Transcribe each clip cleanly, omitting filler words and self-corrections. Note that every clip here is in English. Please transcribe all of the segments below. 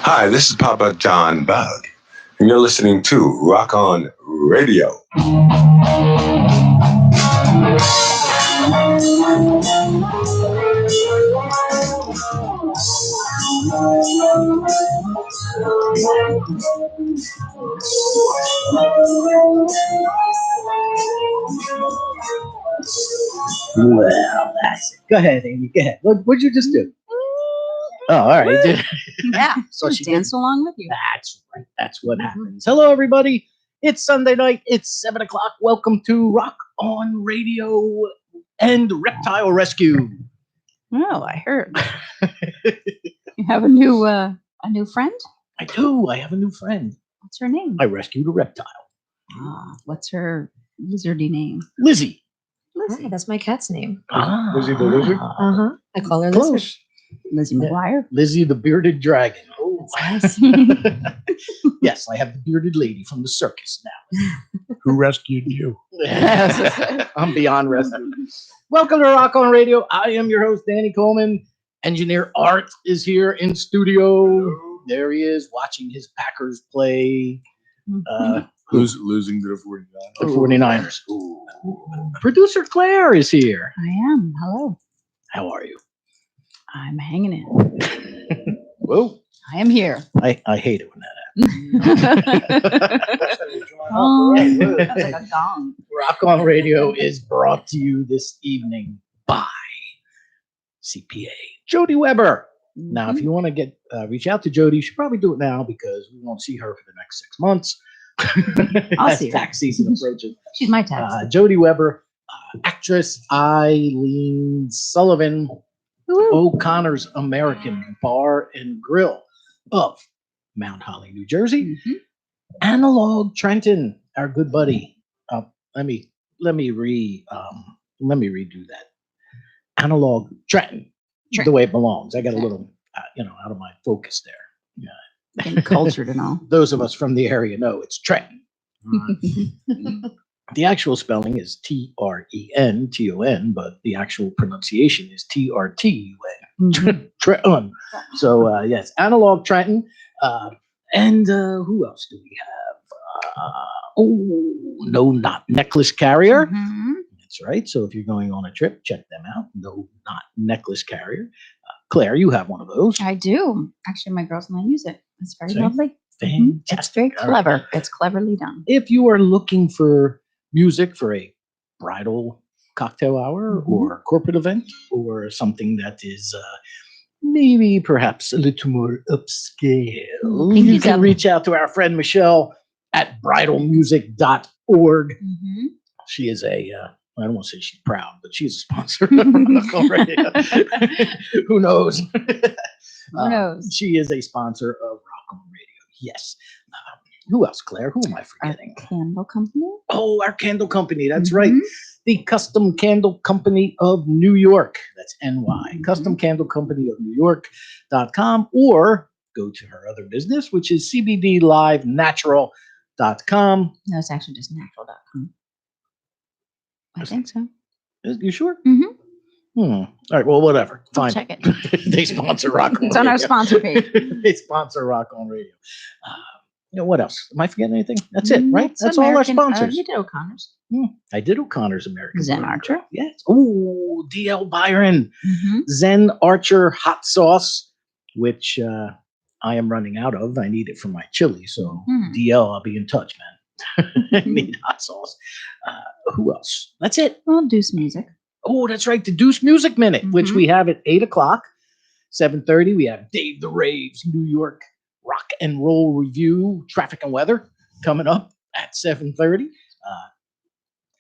Hi, this is Papa John Bug, and you're listening to Rock On Radio. Well, that's it. Go ahead, Amy. Go ahead. What'd you just do? Oh, all right. Yeah, So just she dance did. along with you. That's right. That's what happens. Hello, everybody. It's Sunday night. It's 7 o'clock. Welcome to Rock On Radio and Reptile Rescue. Oh, I heard you have a new friend. I do. I have a new friend. What's her name? I rescued a reptile. What's her lizardy name? Lizzie. Lizzie. Oh, that's my cat's name. Lizzie the lizard? I call her Lizard. Close. Lizzie McGuire. Lizzie the bearded dragon. Oh. That's nice. Yes, I have the bearded lady from the circus now. Who rescued you? I'm beyond rescue. Welcome to Rock On Radio. I am your host, Danny Coleman. Engineer Art is here in studio. There he is, watching his Packers play Who's losing to the 49ers? the 49ers. Ooh. Producer Claire is here. I am. Hello. How are you? I'm hanging in. Whoa. I am here. I hate it when that Oh, happens. that's like a gong. Rock On Radio is brought to you this evening by CPA Jody Weber. Now, if you want to get reach out to Jody, you should probably do it now because we won't see her for the next 6 months. I'll As see her. tax season approaches. She's my tax. Jody Weber, actress Eileen Sullivan, O'Connor's American Bar and Grill of Mount Holly, New Jersey. Mhm. Analog Trenton, our good buddy. Let me redo that. Analog Trenton, the way it belongs. I got a little, out of my focus there. Yeah. Getting cultured and all. Those of us from the area know it's Trenton. The actual spelling is Trenton, but the actual pronunciation is Trtun. Mhm. Trenton. So yes, Analog Trenton. And who else do we have? No Knot Necklace Carrier. Mhm. That's right. So if you're going on a trip, check them out. No Knot Necklace Carrier. Claire, you have one of those. I do. Actually, my girls and I use it. It's very See? lovely. It's Fantastic. very All right. clever. It's cleverly done. If you are looking for music for a bridal cocktail hour Mhm. or corporate event or something that is maybe perhaps a little more upscale, you Pinkies can up. reach out to our friend Michelle at bridalmusic.org. Mhm. She is I don't want to say she's proud, but she's a sponsor of Rock On Radio. Who knows? Who knows? She is a sponsor of Rock On Radio. Yes. Who else, Claire? Who am I Our forgetting? candle company. Oh, our candle company. That's right. Mhm. The Custom Candle Company of New York. That's NY. Mhm. Custom Candle Company of New York.com, or go to her other business, which is CBDLiveNatural.com. No, it's actually just natural.com. I think so. You sure? Mhm. All right. Well, whatever. I'll Fine. check it. They sponsor Rock On It's on our Radio. sponsor page. They sponsor Rock On Radio. What else? Am I forgetting anything? That's it, right? That's all our American- sponsors. you did O'Connor's. I did O'Connor's American. Zen Bar and Archer. Grill. Yes. Oh, DL Byron. Mm-hmm. Zen Archer hot sauce, which I am running out of. I need it for my chili. So DL, I'll be in touch, man. I need hot sauce. Who else? That's it. Well, Deuce Music. Oh, that's right. The Deuce Music Minute, which Mhm. we have at 8 o'clock. 7:30, we have Dave the Raves, New York Rock and Roll Review, Traffic and Weather coming up at 7:30.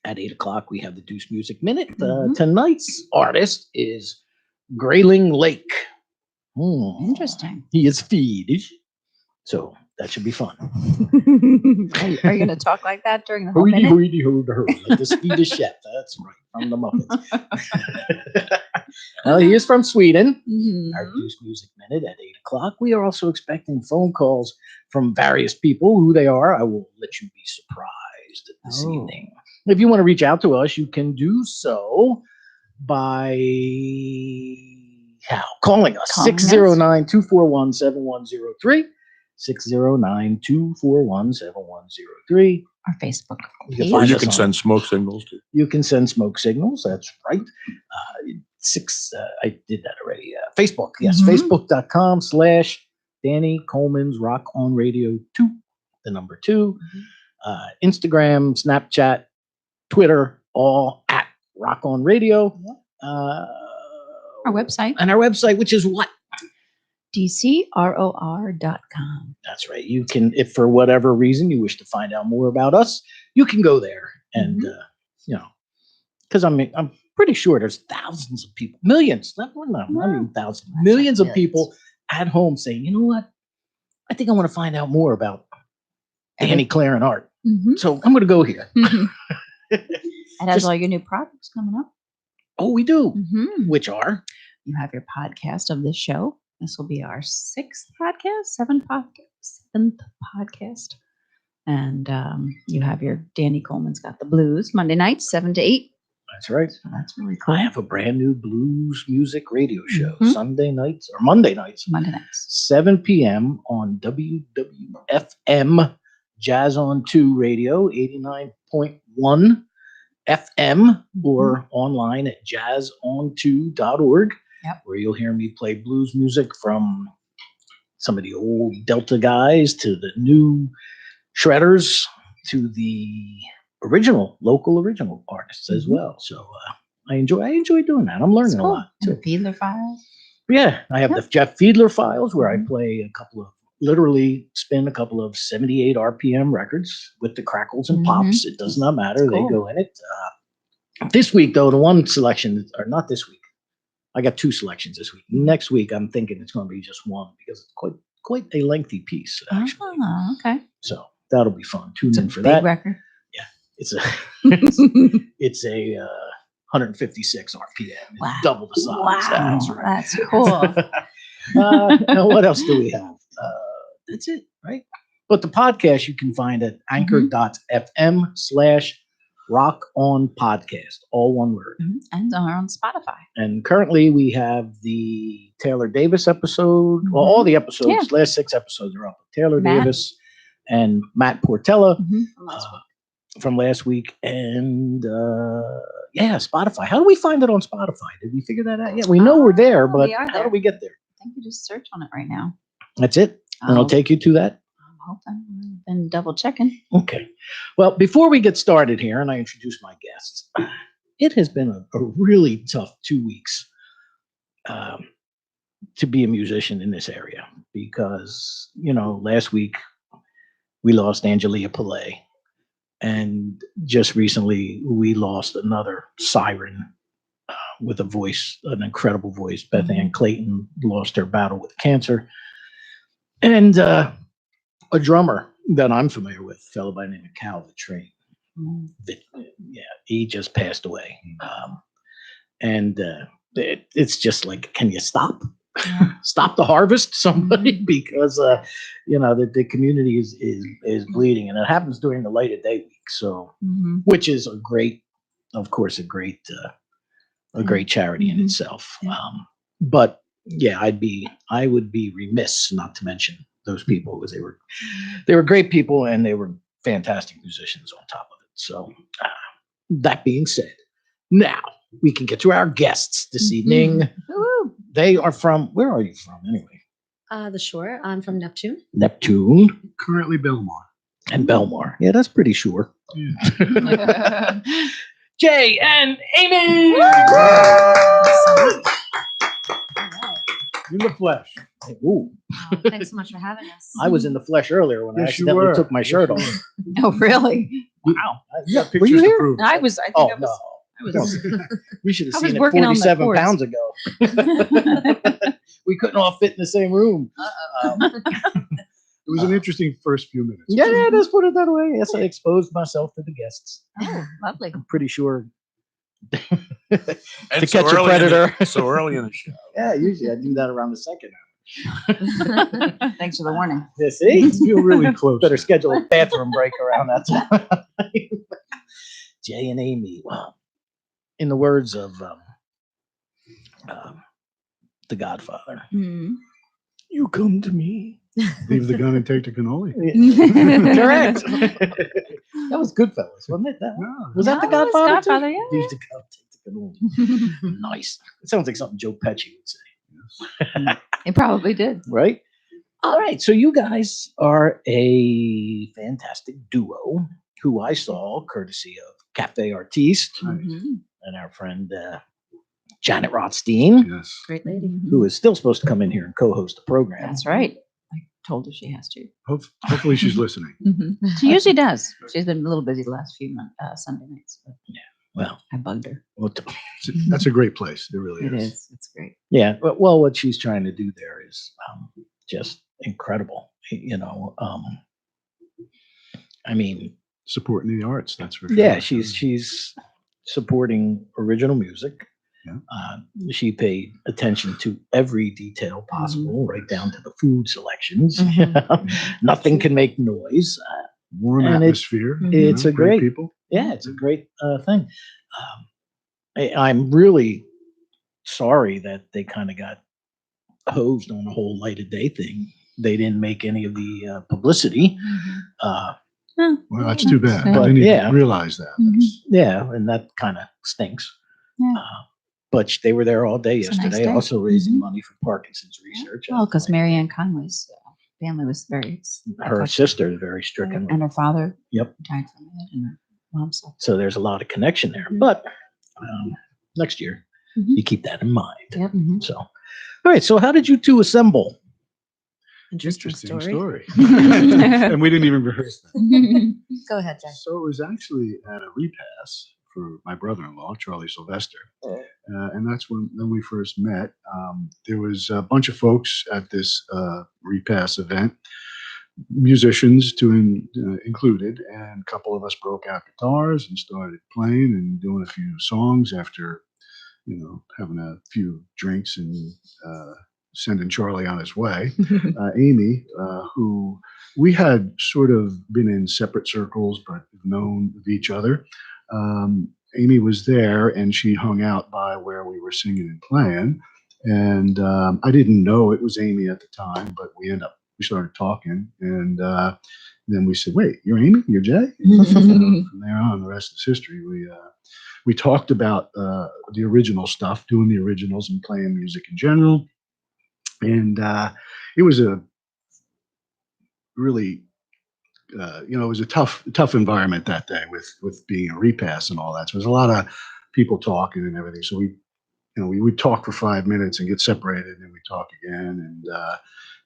At 8 o'clock, we have the Deuce Music Minute. Mhm. Tonight's artist is Grayling Lake. Interesting. He is Swedish, so that should be fun. Are you going to talk like that during the whole Hoity, minute? hoity, hoity, hoity, like the Swedish chef. That's right, from the Muppets. Well, he is from Sweden. Mhm. Our Deuce Music Minute at 8 o'clock. We are also expecting phone calls from various people. Who they are, I will let you be surprised this Oh. evening. If you want to reach out to us, you can do so by Cal calling us. Calling us. 609-241-7103. 609-241-7103. Our Facebook You can page. Or find you us can on- send smoke signals to. You can send smoke signals. That's right. I did that already. Facebook. Yes. Mhm. Facebook.com/Danny Coleman's Rock on Radio 2, the number 2. Instagram, Snapchat, Twitter, all at Rock on Radio. Our website, And our website, which is what? dcror.com. That's right. You can, if for whatever reason you wish to find out more about us, you can go there and, because I'm pretty sure there's thousands of people, millions, not even thousands, That's millions right, of people at home saying, you know what? I think I want to find out more about Danny, Claire, and Art. Mhm. So I'm going to go here. Mhm. It has Just- all your new products coming up. Oh, we do. Mhm. Which are? You have your podcast of this show. This will be our seventh podcast. And you have your Danny Coleman's Got the Blues Monday nights, 7 to 8. That's right. So that's really cool. I have a brand new blues music radio show, Mhm. Sunday nights or Monday nights, Monday nights. 7 p.m. on WWFM Jazz on 2 Radio, 89.1 FM, or online at jazzon2.org, where you'll hear me play blues music from some of the old Delta guys to the new shredders to the local original artists as well. So I enjoy doing that. I'm learning a lot And too. the Fiedler Files. Yeah, I have the Jeff Fiedler Files where I play literally spin a couple of 78 RPM records with the crackles and pops. It does not matter. Cool. They go in it. This week, though, the one selection, or not this week, I got 2 selections this week. Next week, I'm thinking it's going to be just one because it's quite a lengthy piece, actually. Oh, okay. So that'll be fun. Tune It's a in for big that. record. It's a it's a 156 RPM. It's Wow. double the size. Wow, That's right. that's cool. Now what else do we have? That's it, right? But the podcast you can find at anchor.fm/rock on podcast, all one word. And on Spotify. And currently we have the Taylor Davis episode. Well, all the episodes, Yeah. last 6 episodes are up. Taylor Matt. Davis and Matt Portella From last week. from last week. And Spotify. How do we find it on Spotify? Did we figure that out yet? We know we're there, but we are how there. do we get there? I think you just search on it right now. That's it. And I'll I'll- take you to that. I'm hoping. I've been double checking. Okay. Well, before we get started here, and I introduce my guests, it has been a really tough 2 weeks to be a musician in this area because, last week we lost Angelia Pillay. And just recently we lost another siren with a voice, an incredible voice. Beth Ann Clayton lost her battle with cancer. And a drummer that I'm familiar with, a fellow by the name of Cal the Train. He just passed away. It's just like, can you stop? Stop the harvest, somebody, because the community is bleeding, and it happens during the light of day week. So, which is a great charity in itself. Yeah. But yeah, I would be remiss not to mention those people because they were great people and they were fantastic musicians on top of it. So that being said, now we can get to our guests this evening. Woo. They are from, where are you from anyway? The Shore. I'm from Neptune. Neptune Currently Belmont. and Belmar. Yeah, that's pretty sure. Jay and Amy! In the flesh. Ooh, Thanks so much for having us. I was in the flesh earlier when I Yes, you accidentally were. took my shirt Yes, off. you Oh, really? Wow. You got Were pictures you to here? prove. I think Oh, I no. was. We should have I was seen it working on the 47 chorus. pounds ago. We couldn't all fit in the same room. It was an interesting first few minutes. Yeah, let's put it that way. Yes, I exposed myself to the guests. Oh, lovely. I'm pretty sure. And To catch a predator. so early in the show. Yeah, usually I do that around the second hour. Thanks for the warning. Yeah, see? You feel really close. Better schedule a bathroom break around that time. Jay and Amy. Well, in the words of the The Godfather. Mhm. You come to me. Leave the gun and take the cannoli. Correct. That was Goodfellas, wasn't it? That one? No, Was that The No, it was Godfather? Godfather, too? yeah. Leave the gun, take the cannoli. Nice. It sounds like something Joe Pesci would say, It probably did. right? All right. So you guys are a fantastic duo who I saw courtesy of Cafe Artiste Nice. Mhm. and our friend Janet Rothstein, Yes. Great lady. who is still supposed to come in here and co-host the program. That's right. I told her she has to. Hopefully she's listening. She usually does. She's been a little busy the last few Sunday nights, but Well, I bugged her. That's a great place. It really It is. is. It's great. yeah. Well, what she's trying to do there is just incredible. You know, I mean, Supporting the arts. That's for sure. yeah, she's supporting original music. Yeah. She paid attention to every detail possible, right down to the food selections. Mhm. Nothing can make noise. Warm And atmosphere. Mhm. you It's know, a great, people. yeah, it's a great thing. I'm really sorry that they kind of got hosed on the whole light of day thing. They didn't make any of the publicity. Uh, Oh, Well, that's too bad. But, I didn't yeah. even realize that. Mhm. yeah, and that kind of stinks. Yeah. But they were there all day It's a nice yesterday, day. also raising Mhm. money for Parkinson's research. Well, because Marianne Conway's family was very. her sister is very stricken, and her father. Yep. Died from it, and her mom. So. so there's a lot of connection there. Mhm. But next year, Mhm. you keep that in mind. Yep. So, all right. So, how did you two assemble? Interesting story. And we didn't even rehearse that. Go ahead, Jack. So it was actually at a repass for my brother-in-law, Charlie Sylvester. And that's when we first met. There was a bunch of folks at this repass event, musicians included, and a couple of us broke out guitars and started playing and doing a few songs after, having a few drinks and sending Charlie on his way. Amy, who we had sort of been in separate circles but known of each other. Amy was there and she hung out by where we were singing and playing. And I didn't know it was Amy at the time, but we started talking. And then we said, wait, you're Amy? You're Jay? And so from there on, the rest is history. We talked about the original stuff, doing the originals and playing music in general. And it was a really, it was a tough environment that day with being a repass and all that. So there's a lot of people talking and everything. So we would talk for 5 minutes and get separated, and we talk again. And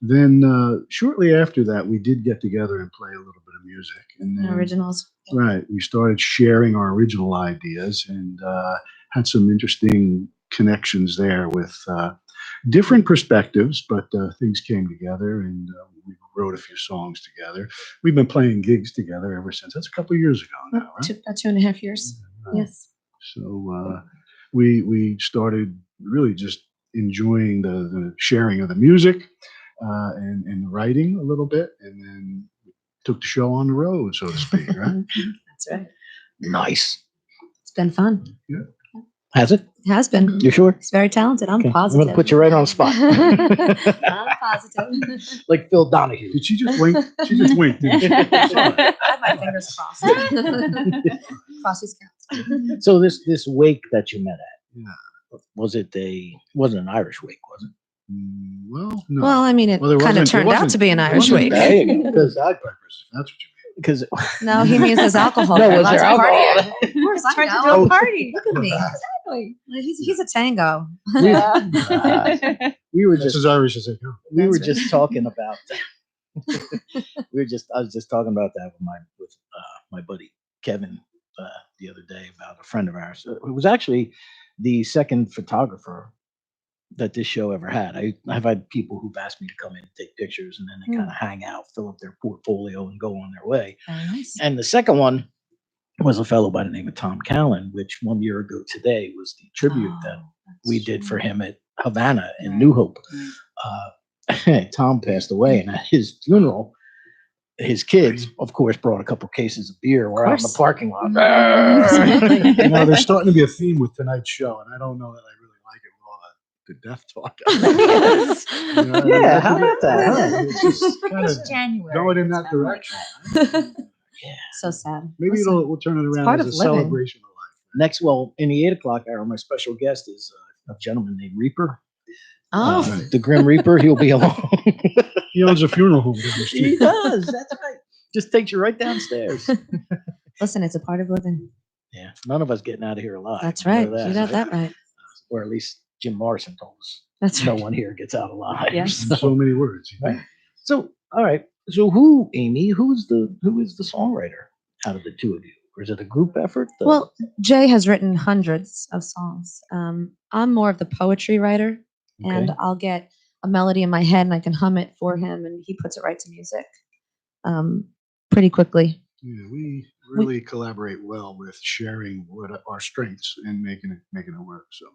then shortly after that, we did get together and play a little bit of music. And then, Originals. right, we started sharing our original ideas and had some interesting connections there with different perspectives, but things came together and we wrote a few songs together. We've been playing gigs together ever since. That's a couple of years ago now, right? About 2.5 years. Yes. So we started really just enjoying the sharing of the music and the writing a little bit, and then took the show on the road, so to speak, right? That's right. Nice. It's been fun. Has it? It has been. You sure? He's very talented. I'm Okay, positive. I'm gonna put you right on the spot, I'm positive. like Phil Donahue. Did she just wink? She just winked. Didn't she? I had my fingers crossed. Cross these counts. So this wake that you met at, Yeah. wasn't an Irish wake, was it? Well, no. Well, I mean, it Well, there kind of wasn't- turned there out to be an wasn't- Irish there wake. wasn't- There you go. Because that's what you Because No, he means there's alcohol. No, there. was there Lots of alcohol? partying. Of course, I Turned know. into a Oh. party. Look at me. Exactly. He's a tango. we were That's just as Irish as they go. we were That's right. just talking about I was just talking about that with my buddy Kevin the other day about a friend of ours. It was actually the second photographer that this show ever had. I've had people who've asked me to come in and take pictures, and then they kind of hang out, fill up their portfolio, and go on their way. Very nice. And the second one was a fellow by the name of Tom Callan, which 1 year ago today was the tribute that we did for him at Havana in Right. New Hope. Right. Tom passed away, and at his funeral, his kids, of course, brought a couple cases of beer. We're out in the course. parking lot. Absolutely. There's starting to be a theme with tonight's show, and I don't know that I really like it with all the death talk. Yes. Yeah, how about that? It's just kind of It's January. going in It's that been like direction. Yeah. So sad. Maybe Listen, we'll turn it around part as a of living. celebration of life. Next, well, in the 8 o'clock hour, my special guest is a gentleman named Reaper. Oh, Right. The Grim Reaper. He'll be along. He owns a funeral home down the He street. does. That's right. Just takes you right downstairs. listen, it's a part of living. Yeah, none of us getting out of here alive. That's You know right. You got that right. Or at least Jim Morrison told us. That's No right. one here gets out alive. Yes. In so many words. Right. So, all right. So, who, Amy? Who is the songwriter out of the two of you, or is it a group effort? Well, Jay has written hundreds of songs. I'm more of the poetry writer, and Okay. I'll get a melody in my head and I can hum it for him, and he puts it right to music pretty quickly. Yeah, we really collaborate well with sharing what our strengths and making it work. So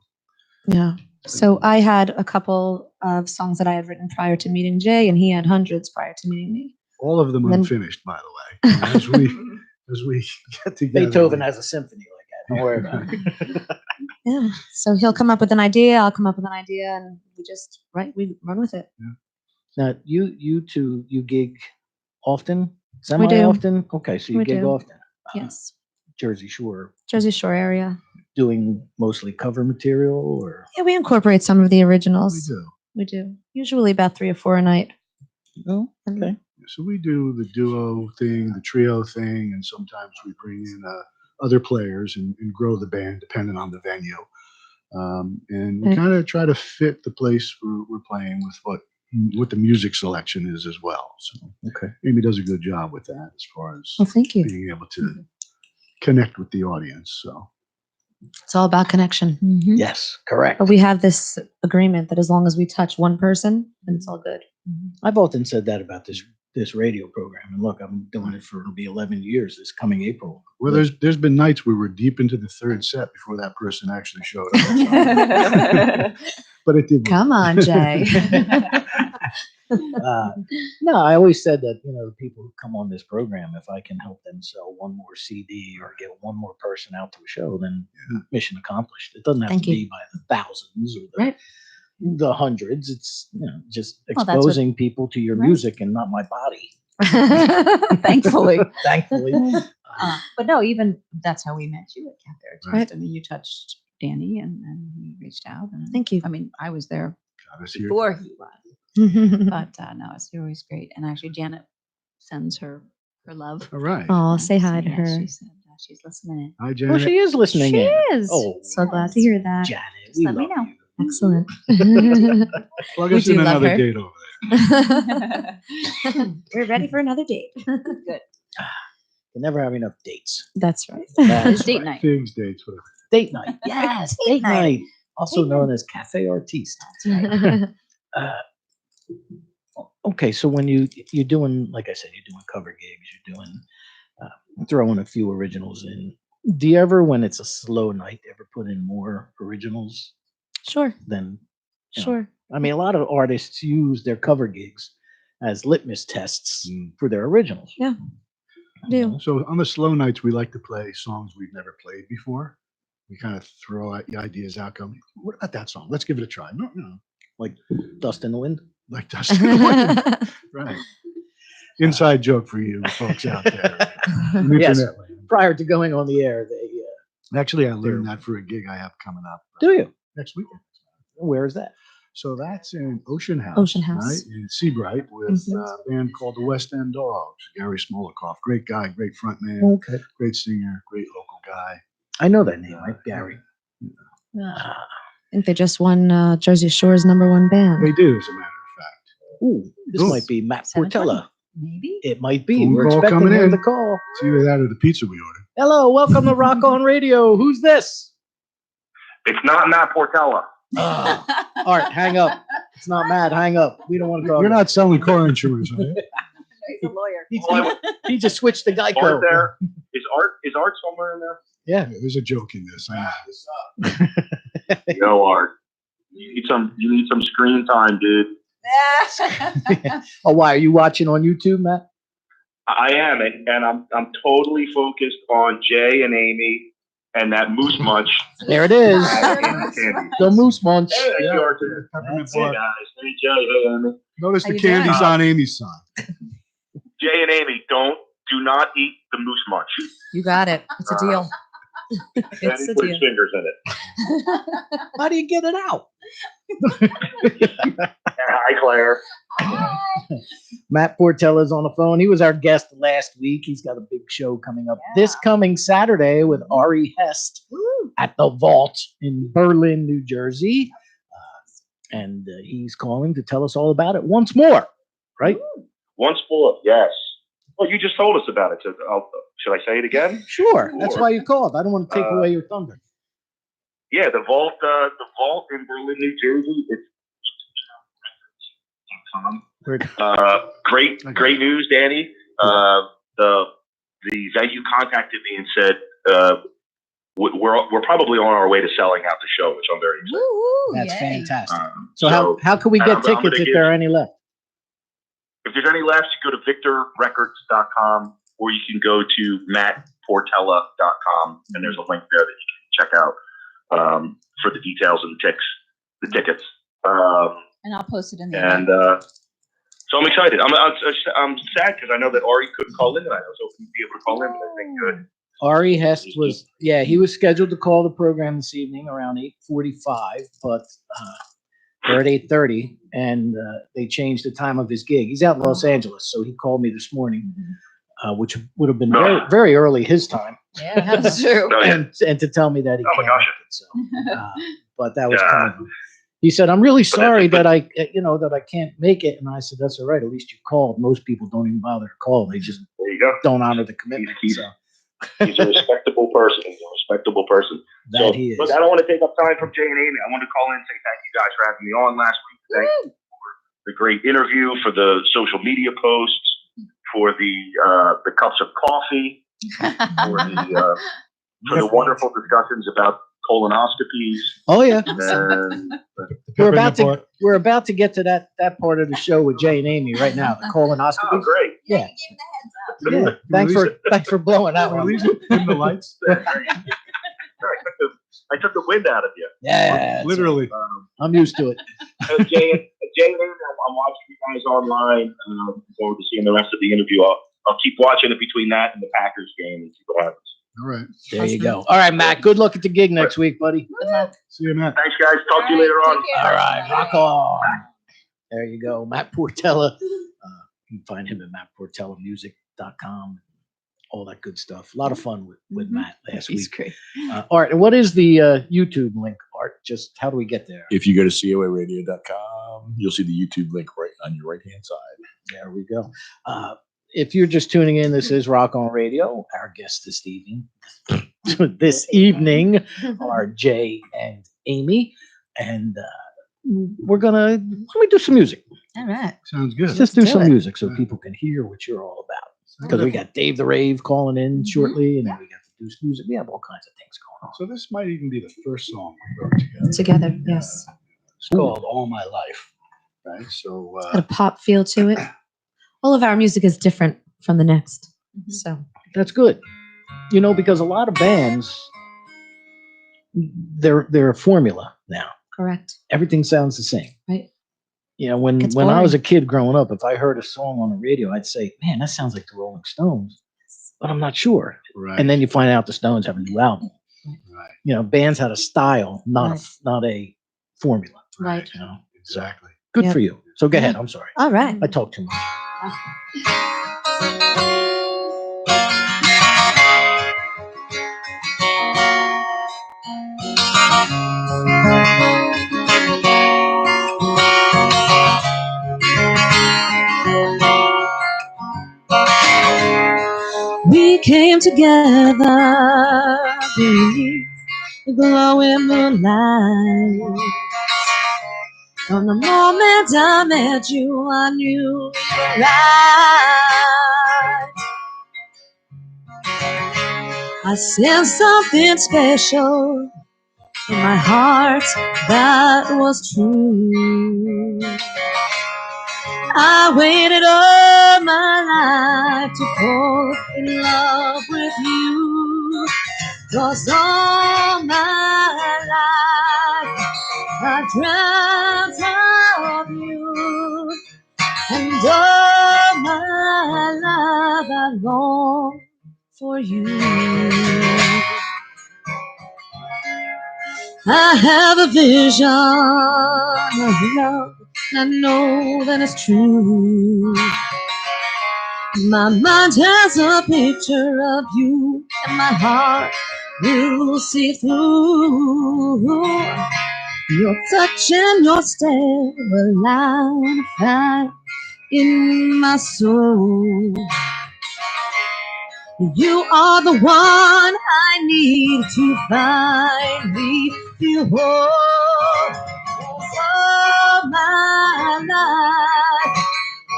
Yeah. So I had a couple of songs that I had written prior to meeting Jay, and he had hundreds prior to meeting me. all of them Then- unfinished, by the way. And as we get together, Beethoven we- has a symphony like that. Don't worry about it. Yeah. So he'll come up with an idea, I'll come up with an idea, and we run with it. Now, you two, you gig often, We do. semi-often. Okay, so you We gig do. often. Yes. Jersey Shore, Jersey Shore area. doing mostly cover material, or Yeah, we incorporate some of the we originals. do. We do. Usually about 3 or 4 a night. oh, okay. So we do the duo thing, the trio thing, and sometimes we bring in other players and grow the band depending on the venue. And we Right. kind of try to fit the place we're playing with what the music selection is as well. So Okay. Amy does a good job with that as far as Well, thank you. being able to connect with the audience. So It's all about connection. Yes, correct. But we have this agreement that as long as we touch one person, then it's all good. I've often said that about this radio program. And look, I'm doing it for it'll be 11 years this coming April. well, there's been nights we were deep into the third set before that person actually showed up. But it did. Come on, Jay. No, I always said that, the people who come on this program, if I can help them sell one more CD or get one more person out to a show, then mission accomplished. It doesn't have Thank to you. be by the thousands or Right. the hundreds. It's just Well, that's what- exposing people to your Right. music and not my body. Thankfully. Thankfully. But no, even that's how we met you at Cafe Artiste. Right. I mean, you touched Danny and he reached out. And Thank you. I mean, I was there Got us here. before he was. But no, it's always great. And actually, Janet sends her love. All right. Oh, say hi to Yeah, her. She said she's listening in. Hi, Well, Janet. she is listening She in. is. Oh, So glad to hear that. Janet, Just we let me love know. you. Excellent. Plug we us in do love another her. date over there. We're ready for another date. Good. You never have enough dates. That's right. That's It's date right. night. Figs, dates, whatever. Date night. Yes, date night. Also Date known as Cafe Artiste. That's right. Uh, okay, so when you're doing, like I said, you're doing cover gigs, you're doing throwing a few originals in. Do you ever, when it's a slow night, ever put in more originals Sure. than? you know, Sure. I mean, a lot of artists use their cover gigs as litmus tests Mm. for their originals. Yeah, You do. know? So on the slow nights, we like to play songs we've never played before. We kind of throw out the ideas out, going, what about that song? Let's give it a try. No, Like Dust in the Wind. like Dustin Wind. Right. Inside joke for you folks out there. on Yes. internet land. Prior to going on the air, they Actually, I learned that for a gig I have coming up do you? next weekend. Where is that? So that's in Ocean House. Ocean House. Right, in Seabright with Mhm. a band called the West End Dogs. Gary Smolikoff, great guy, great front man, Okay, great singer, great local guy. I know that name, right? Gary. I think they just won Jersey Shore's #1 band. They do, as a matter of fact. Ooh, this Cool. might be Matt 7:20. Portella. Maybe. It might be. Phone We're call expecting coming him in. to call. It's either that or the pizza we ordered. Hello, welcome to Rock On Radio. Who's this? It's not Matt Portella. Ah, all right, hang up. It's not Matt. Hang up. We don't want to talk. You're not selling car insurance, are you? He's a lawyer. He just switched to Geico. Art there. Is Art somewhere in there? Yeah. There's a joke in this. I know. No, Art. You need some screen time, dude. Oh, why are you watching on YouTube, Matt? I am, and I'm totally focused on Jay and Amy and that Moose Munch. There it is. Candy. The Moose Munch. Hey, Yeah. yours. Peppermint That's Hey bark. guys, hey Jay, hey Amy. Notice How the you doing? candy's on Amy's side. Jay and Amy, do not eat the Moose Munch. You got it. It's a deal. Daddy It's a put his deal. fingers in it. How do you get it out? Hi, Claire. Matt Portella's on the phone. He was our guest last week. He's got a big show coming up this coming Saturday with Ari Hest at the Vault in Berlin, New Jersey. And he's calling to tell us all about it once more, right? Once more, yes. Well, you just told us about it. So should I say it again? Sure. That's why you called. I don't want to take away your thunder. Yeah, the Vault in Berlin, New Jersey. It's great news, Danny. The venue contacted me and said we're probably on our way to selling out the show, which I'm very excited. Woo-hoo, That's yay. fantastic. So how can we and get I'm gonna tickets if give- there are any left? If there's any left, you go to victorrecords.com or you can go to mattportella.com and there's a link there that you can check out for the details and the tickets. And I'll post it in the And so I'm excited. I'm sad because I know that Ari couldn't call in tonight. I was hoping to be able to call in, but I think good. Ari Hest he was scheduled to call the program this evening around 8:45, but we're at 8:30 and they changed the time of his gig. He's out in Los Angeles, so he called me this morning, which would have been very, very early his time. Yeah, that's true. Oh, yeah. and to tell me that he Oh, my can't gosh. make it, so but that was Yeah. kind of, he said, I'm really sorry but- that I can't make it. And I said, that's all right. At least you called. Most people don't even bother to call. They just There you go. don't honor the commitment. He's- So He's a respectable person. that he is. Look, I don't want to take up time from Jay and Amy. I want to call in and say thank you guys for having me on last week. Thank you for the great interview, for the social media posts, for the cups of coffee, for the wonderful discussions about colonoscopies. Oh yeah. And We're about to get to that part of the show with Jay and Amy right now. The colonoscopy. oh, great. Yeah. Yeah. Thanks for blowing that one. Release dim the lights. I took the wind out of you. Yeah. Literally. I'm used to it. Jay and Amy, I'm watching you guys online. Looking forward to seeing the rest of the interview. I'll keep watching it between that and the Packers game and see what happens. All right. There you go. All right, Matt. Good luck at the gig next week, buddy. See you, Matt. Thanks, guys. Talk to you later on. All right, rock on. There you go, Matt Portella. You can find him at mattportellamusic.com. All that good stuff. A lot of fun with Matt last He's week. great. Art, and what is the YouTube link, Art? Just how do we get there? If you go to coaradio.com, you'll see the YouTube link right on your right-hand side. There we go. If you're just tuning in, this is Rock On Radio. Our guests this evening are Jay and Amy, and let me do some music. All right. Sounds Let's good. just do do some it. music so people can hear what you're all about. Because we got Dave the Rave calling in shortly, and then we got to do some music. We have all kinds of things going on. So this might even be the first song we wrote together. Together, yes. It's called All My Life. Right. So Got a pop feel to it. All of our music is different from the next. So That's good. Because a lot of bands, they're a formula now. correct. Everything sounds the same. Right. When Gets I was a boring. kid growing up, if I heard a song on the radio, I'd say, "Man, that sounds like the Rolling Stones," but I'm not sure. right. And then you find out the Stones have a new album. right. Bands had a style, not a formula. Right. Exactly. Good Yep. for you. So go ahead. I'm sorry. All right. I talk too much. We came together beneath the glowing moonlight. From the moment I met you, I knew you were right. I sensed something special in my heart that was true. I waited all my life to fall in love with you. 'Cause all my life I dreamt of you, and all my life I long for you. I have a vision of love, I know that it's true. My mind has a picture of you, and my heart will see through. Your touch and your stare will light a fire in my soul. You are the one I need to finally feel whole. All my life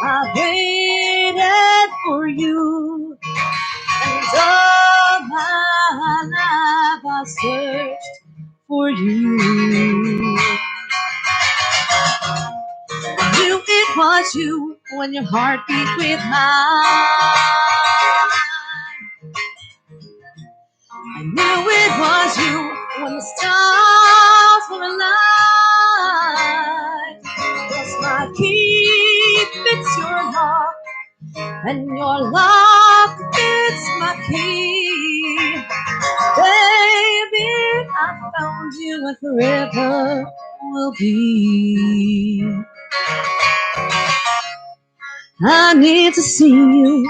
I waited for you, and all my life I searched for you. I knew it was you when your heart beat with mine. I knew it was you when the stars were aligned. 'Cause my key fits your lock, and your lock fits my key. Baby, I found you and forever will be. I need to see you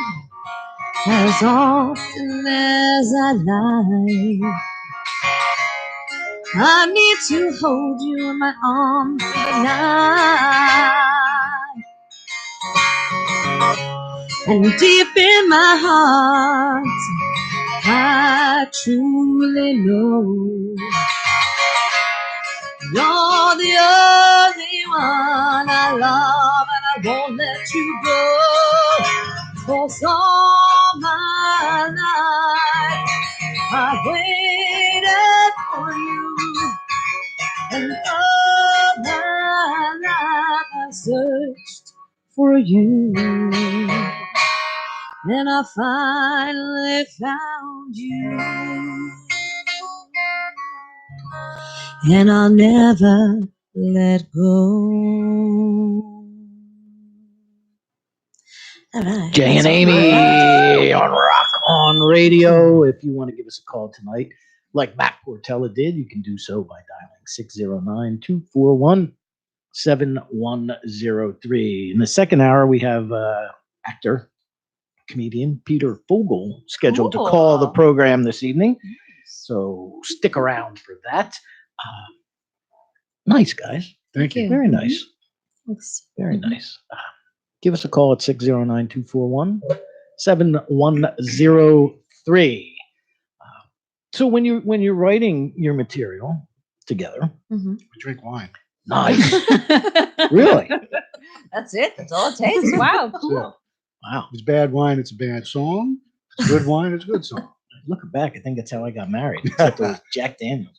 as often as I like. I need to hold you in my arms through the night. And deep in my heart, I truly know you're the only one I love, and I won't let you go. 'Cause all my life I waited for you, and all my life I searched for you, and I finally found you, and I'll never let go. All right. Jay and That's all Amy on Rock on Radio. If you want to give us a call tonight, like Matt Portella did, you can do so by dialing 609-241-7103. In the second hour, we have actor, comedian Peter Fogel scheduled to call the Cool. program this evening. So stick around for that. Nice, guys. Thank you. Very nice. Thanks. Very nice. Give us a call at 609-241-7103. So when you're writing your material together, Mhm. We drink wine. nice. Really? That's it. That's all it takes. Wow. That's Cool. it. Wow. If it's bad wine, it's a bad song. If it's good wine, it's a good song. Looking back, I think that's how I got married. Except it was Jack Daniels.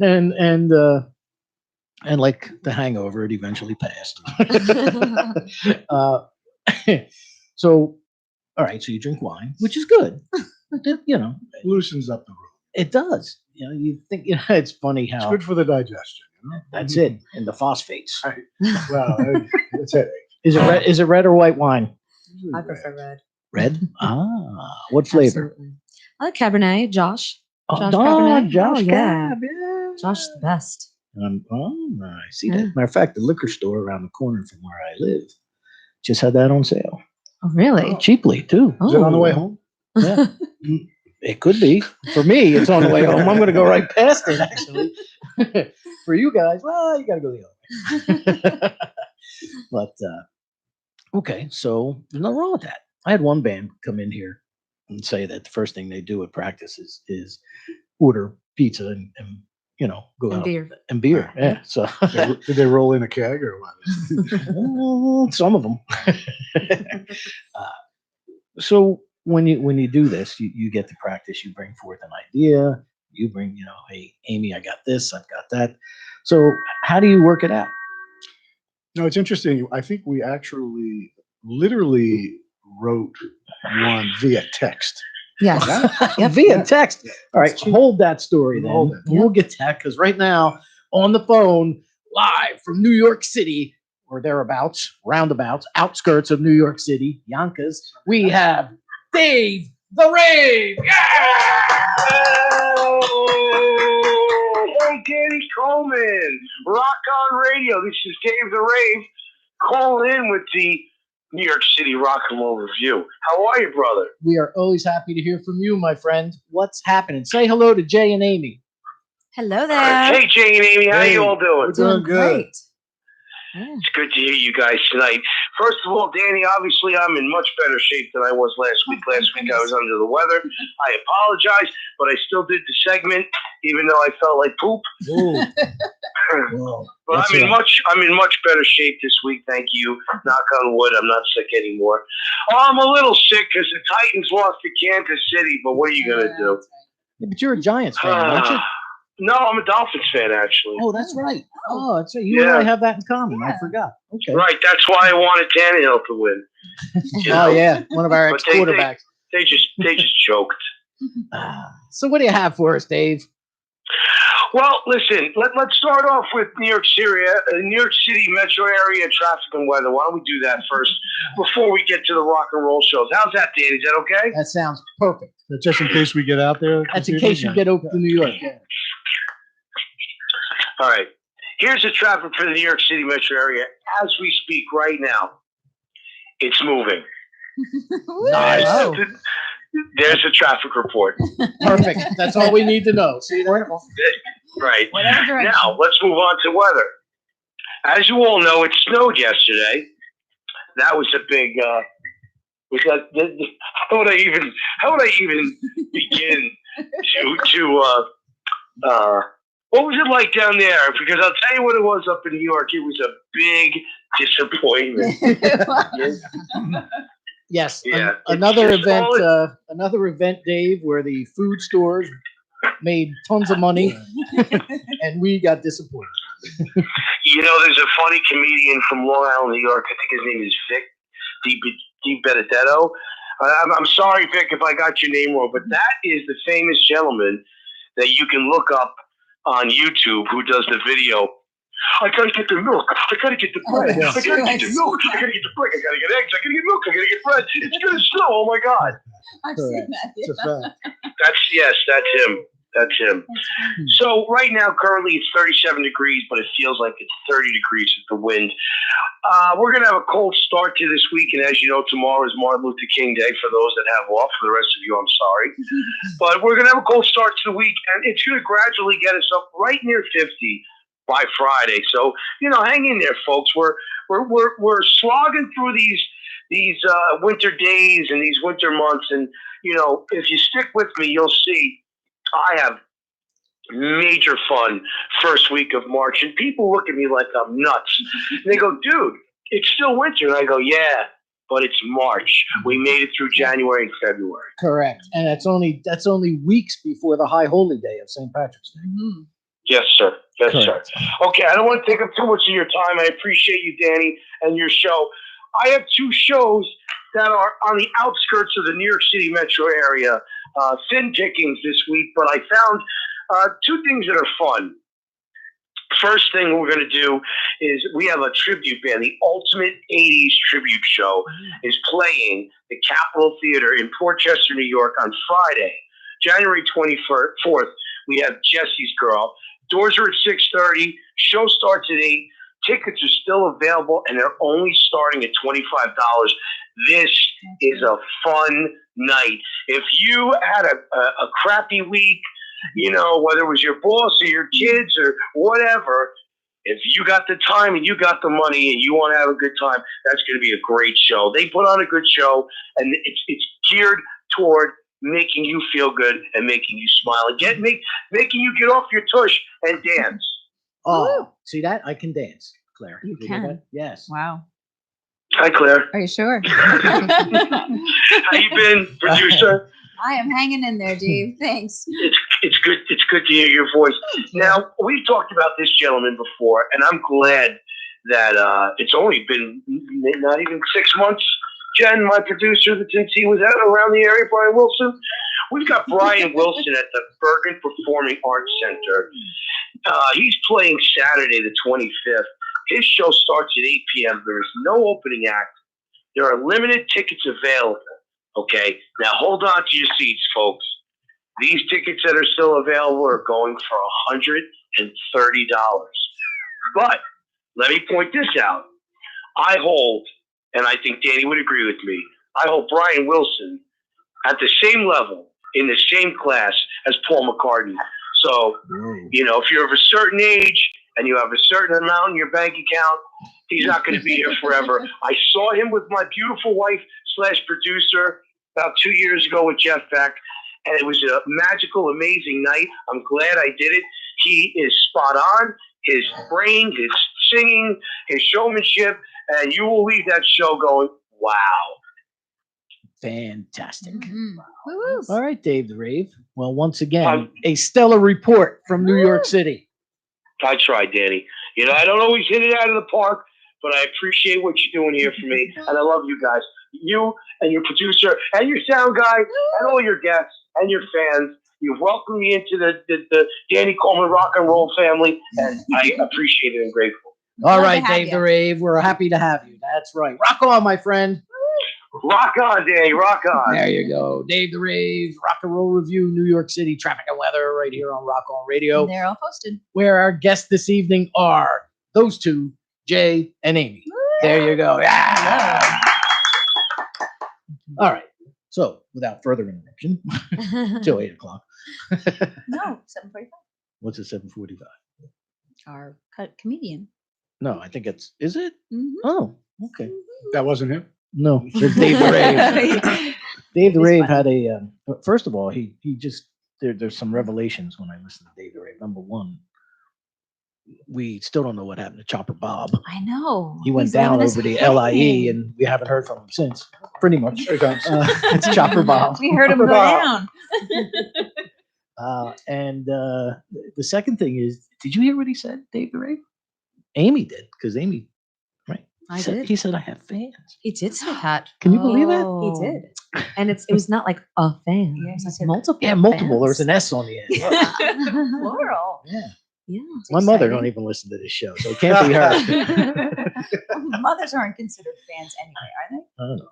and like The Hangover, it eventually passed. So, all right. So you drink wine, which is good. You know, Loosens up the room. it does. You know, you think it's funny It's how good for the digestion. You know? that's it. And the phosphates. Right. Well, that's it. Is it red? Is it red or white wine? Usually I red. prefer red. Red. What flavor? Absolutely. I like Cabernet. Josh. Josh oh, Cabernet. Josh Oh, yeah. Cab, yeah. Josh is the best. I see Yeah. that. Matter of fact, the liquor store around the corner from where I live just had that on sale. Oh, really? Cheaply, too. Is it on the way Oh. home? Yeah. It could be. For me, it's on the way home. I'm going to go right past it, actually. For you guys, well, you got to go the other way. But, okay, so there's nothing wrong with that. I had one band come in here and say that the first thing they do at practice is order pizza and go And out beer. and beer. Yeah. So Did they roll in a keg or what? some of them. So when you do this, you get to practice. You bring forth an idea. You bring, hey, Amy, I got this. I've got that. So how do you work it out? No, it's interesting. I think we actually literally wrote one via text. Yes. Yep. Via text. All right, That's true. hold that story then. Hold it. We'll get to that because right now on the phone, live from New York City or thereabouts, roundabouts, outskirts of New York City, Yonkers, we have Dave the Rave. Hey, Danny Coleman, Rock on Radio. This is Dave the Rave calling in with the New York City Rock and Roll Review. How are you, brother? We are always happy to hear from you, my friend. What's happening? Say hello to Jay and Amy. Hello there. Hey, Jay and Amy, how Hey. you all doing? We're doing good. Great. Yeah. It's good to hear you guys tonight. First of all, Danny, obviously I'm in much better shape than I was last week. Last week I was under the weather. I apologize, but I still did the segment, even though I felt like poop. Whoa. But That's I'm in right. much better shape this week. Thank you. Knock on wood, I'm not sick anymore. Oh, I'm a little sick because the Titans lost to Kansas City, but what are you gonna do? Yeah, but you're a Giants fan, aren't you? No, I'm a Dolphins fan actually. Oh, that's right. Oh, that's right. You and Yeah. I have that in common. I Yeah. forgot. Okay. Right, that's why I wanted Tannehill to win. You know? Oh, yeah. One of our But they- ex-quarterbacks. They just choked. So what do you have for us, Dave? Well, listen, let's start off with New York City metro area traffic and weather. Why don't we do that first before we get to the rock and roll shows? How's that, Dan? Is that okay? That sounds perfect. That's just in case we get out there. That's in case you get over to New York. All right. Here's the traffic for the New York City metro area as we speak right now. It's moving. Nice. Oh. There's a traffic report. Perfect. That's all we need to know. See that? Right. Whatever direction. Now, let's move on to weather. As you all know, it snowed yesterday. That was a big. How would I even begin to what was it like down there? Because I'll tell you what it was up in New York. It was a big disappointment. Yes. Yeah. Another It's event. all- Another event, Dave, where the food stores made tons of money, and we got disappointed. You know, there's a funny comedian from Long Island, New York. I think his name is Vic Di Benedetto. I'm sorry, Vic, if I got your name wrong, but that is the famous gentleman that you can look up on YouTube who does the video. I gotta get the milk. I gotta get the bread. yeah. I gotta get the milk. I gotta get the bread. I gotta get eggs. I gotta get milk. I gotta get bread. It's gonna snow. Oh my God. I've Correct. seen that. It's a fact. That's him. That's him. So right now, currently it's 37 degrees, but it feels like it's 30 degrees with the wind. We're going to have a cold start to this week, and as you know, tomorrow is Martin Luther King Day for those that have off. For the rest of you, I'm sorry. But we're going to have a cold start to the week, and it's going to gradually get us up right near 50 by Friday. So, you know, hang in there, folks. We're slogging through these winter days and these winter months, and, you know, if you stick with me, you'll see I have major fun first week of March, and people look at me like I'm nuts. And they go, dude, it's still winter. And I go, yeah, but it's March. We made it through January and February. Correct. And that's only weeks before the high holy day of St. Patrick's Day. Mhm. Yes, sir. Yes, Correct. sir. Okay, I don't want to take up too much of your time. I appreciate you, Danny, and your show. I have two shows that are on the outskirts of the New York City metro area. Thin pickings this week, but I found two things that are fun. First thing we're going to do is we have a tribute band. The Ultimate 80s Tribute Show is playing the Capitol Theater in Port Chester, New York on Friday, January 24th. We have Jesse's Girl. Doors are at 6:30. Show starts at 8. Tickets are still available, and they're only starting at $25. This is a fun night. If you had a crappy week, you know, whether it was your boss or your kids or whatever, if you got the time and you got the money and you want to have a good time, that's going to be a great show. They put on a good show, and it's geared toward making you feel good and making you smile and making you get off your tush and dance. Oh, see that? I can dance, Claire. You hear can. that? Yes. Wow. Hi, Claire. Are you sure? How you been, producer? I am hanging in there, Dave. Thanks. It's good. It's good to hear your voice. Now, we've talked about this gentleman before, and I'm glad that it's only been not even 6 months, Jen, my producer, that since he was out around the area, Brian Wilson. We've got Brian Wilson at the Bergen Performing Arts Center. He's playing Saturday the 25th. His show starts at 8 p.m. There is no opening act. There are limited tickets available. Okay, now hold on to your seats, folks. These tickets that are still available are going for $130. But let me point this out. I hold, and I think Danny would agree with me, I hold Brian Wilson at the same level, in the same class as Paul McCartney. So, if you're of a certain age and you have a certain amount in your bank account, he's not going to be here forever. I saw him with my beautiful wife / producer about 2 years ago with Jeff Beck, and it was a magical, amazing night. I'm glad I did it. He is spot on. His brain, his singing, his showmanship, and you will leave that show going, wow. Fantastic. Woo-woo. All right, Dave the Rave. Well, once again, a stellar report from New York City. I tried, Danny. I don't always hit it out of the park, but I appreciate what you're doing here for me, and I love you guys. You and your producer and your sound guy and all your guests and your fans. You've welcomed me into the Danny Coleman rock and roll family, and I appreciate it and grateful. All Glad right, to have Dave you. the Rave. We're happy to have you. That's right. Rock on, my friend. Rock on, Danny. Rock on. There you go. Dave the Rave, Rock and Roll Review, New York City Traffic and Weather, right here on Rock On Radio, And they're all posted. where our guests this evening are those two, Jay and Amy. There you go. Yeah. All right. So, without further interruption, till 8 o'clock. No, 7:45. What's it, 7:45? Our comedian. No, I think is it? Mhm. Oh, okay. That wasn't him. No, it's Dave the Rave. Dave the He's Rave funny. had first of all, he just, there's some revelations when I listen to Dave the Rave. Number one, we still don't know what happened to Chopper Bob. I know. He went He's down leaving us over the hanging. LIE and we haven't heard from him since, pretty much. It's Chopper Bob. We heard him go down. The second thing is, did you hear what he said, Dave the Rave? Amy did, because Amy, right? I did. He said, I have fans. He did say that. Can you believe that? He did. And it was not like a fan. Yeah, It was he like said multiple. Yeah, multiple. There's fans. an S on the end. Plural. Yeah. Yeah. it's My mother exciting. don't even listen to this show, so it can't be her. Mothers aren't considered fans anyway, are they? I don't know.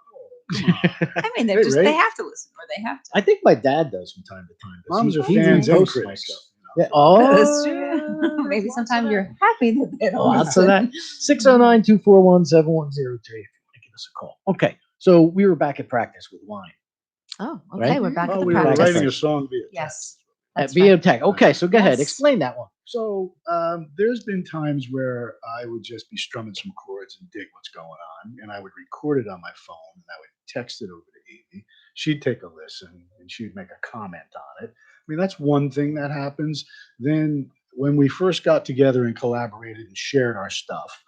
I mean, Hey, they Ray. have to listen, or they have to. I think my dad does from time to time. 'cause Moms he- are he fans and posts my critics. stuff. Yeah. Oh, That's true. Maybe sometimes you're happy that they don't lots of listen. that. 609-241-7103 if you want to give us a call. Okay, so we were back at practice with wine Oh, okay. Right? We're back Oh, at the we were practice. writing a song via Yes. at That's right. VO Okay, so go ahead, Yes. explain that one. So there's been times where I would just be strumming some chords and dig what's going on, and I would record it on my phone, and I would text it over to Amy. She'd take a listen, and she'd make a comment on it. I mean, that's one thing that happens. Then when we first got together and collaborated and shared our stuff,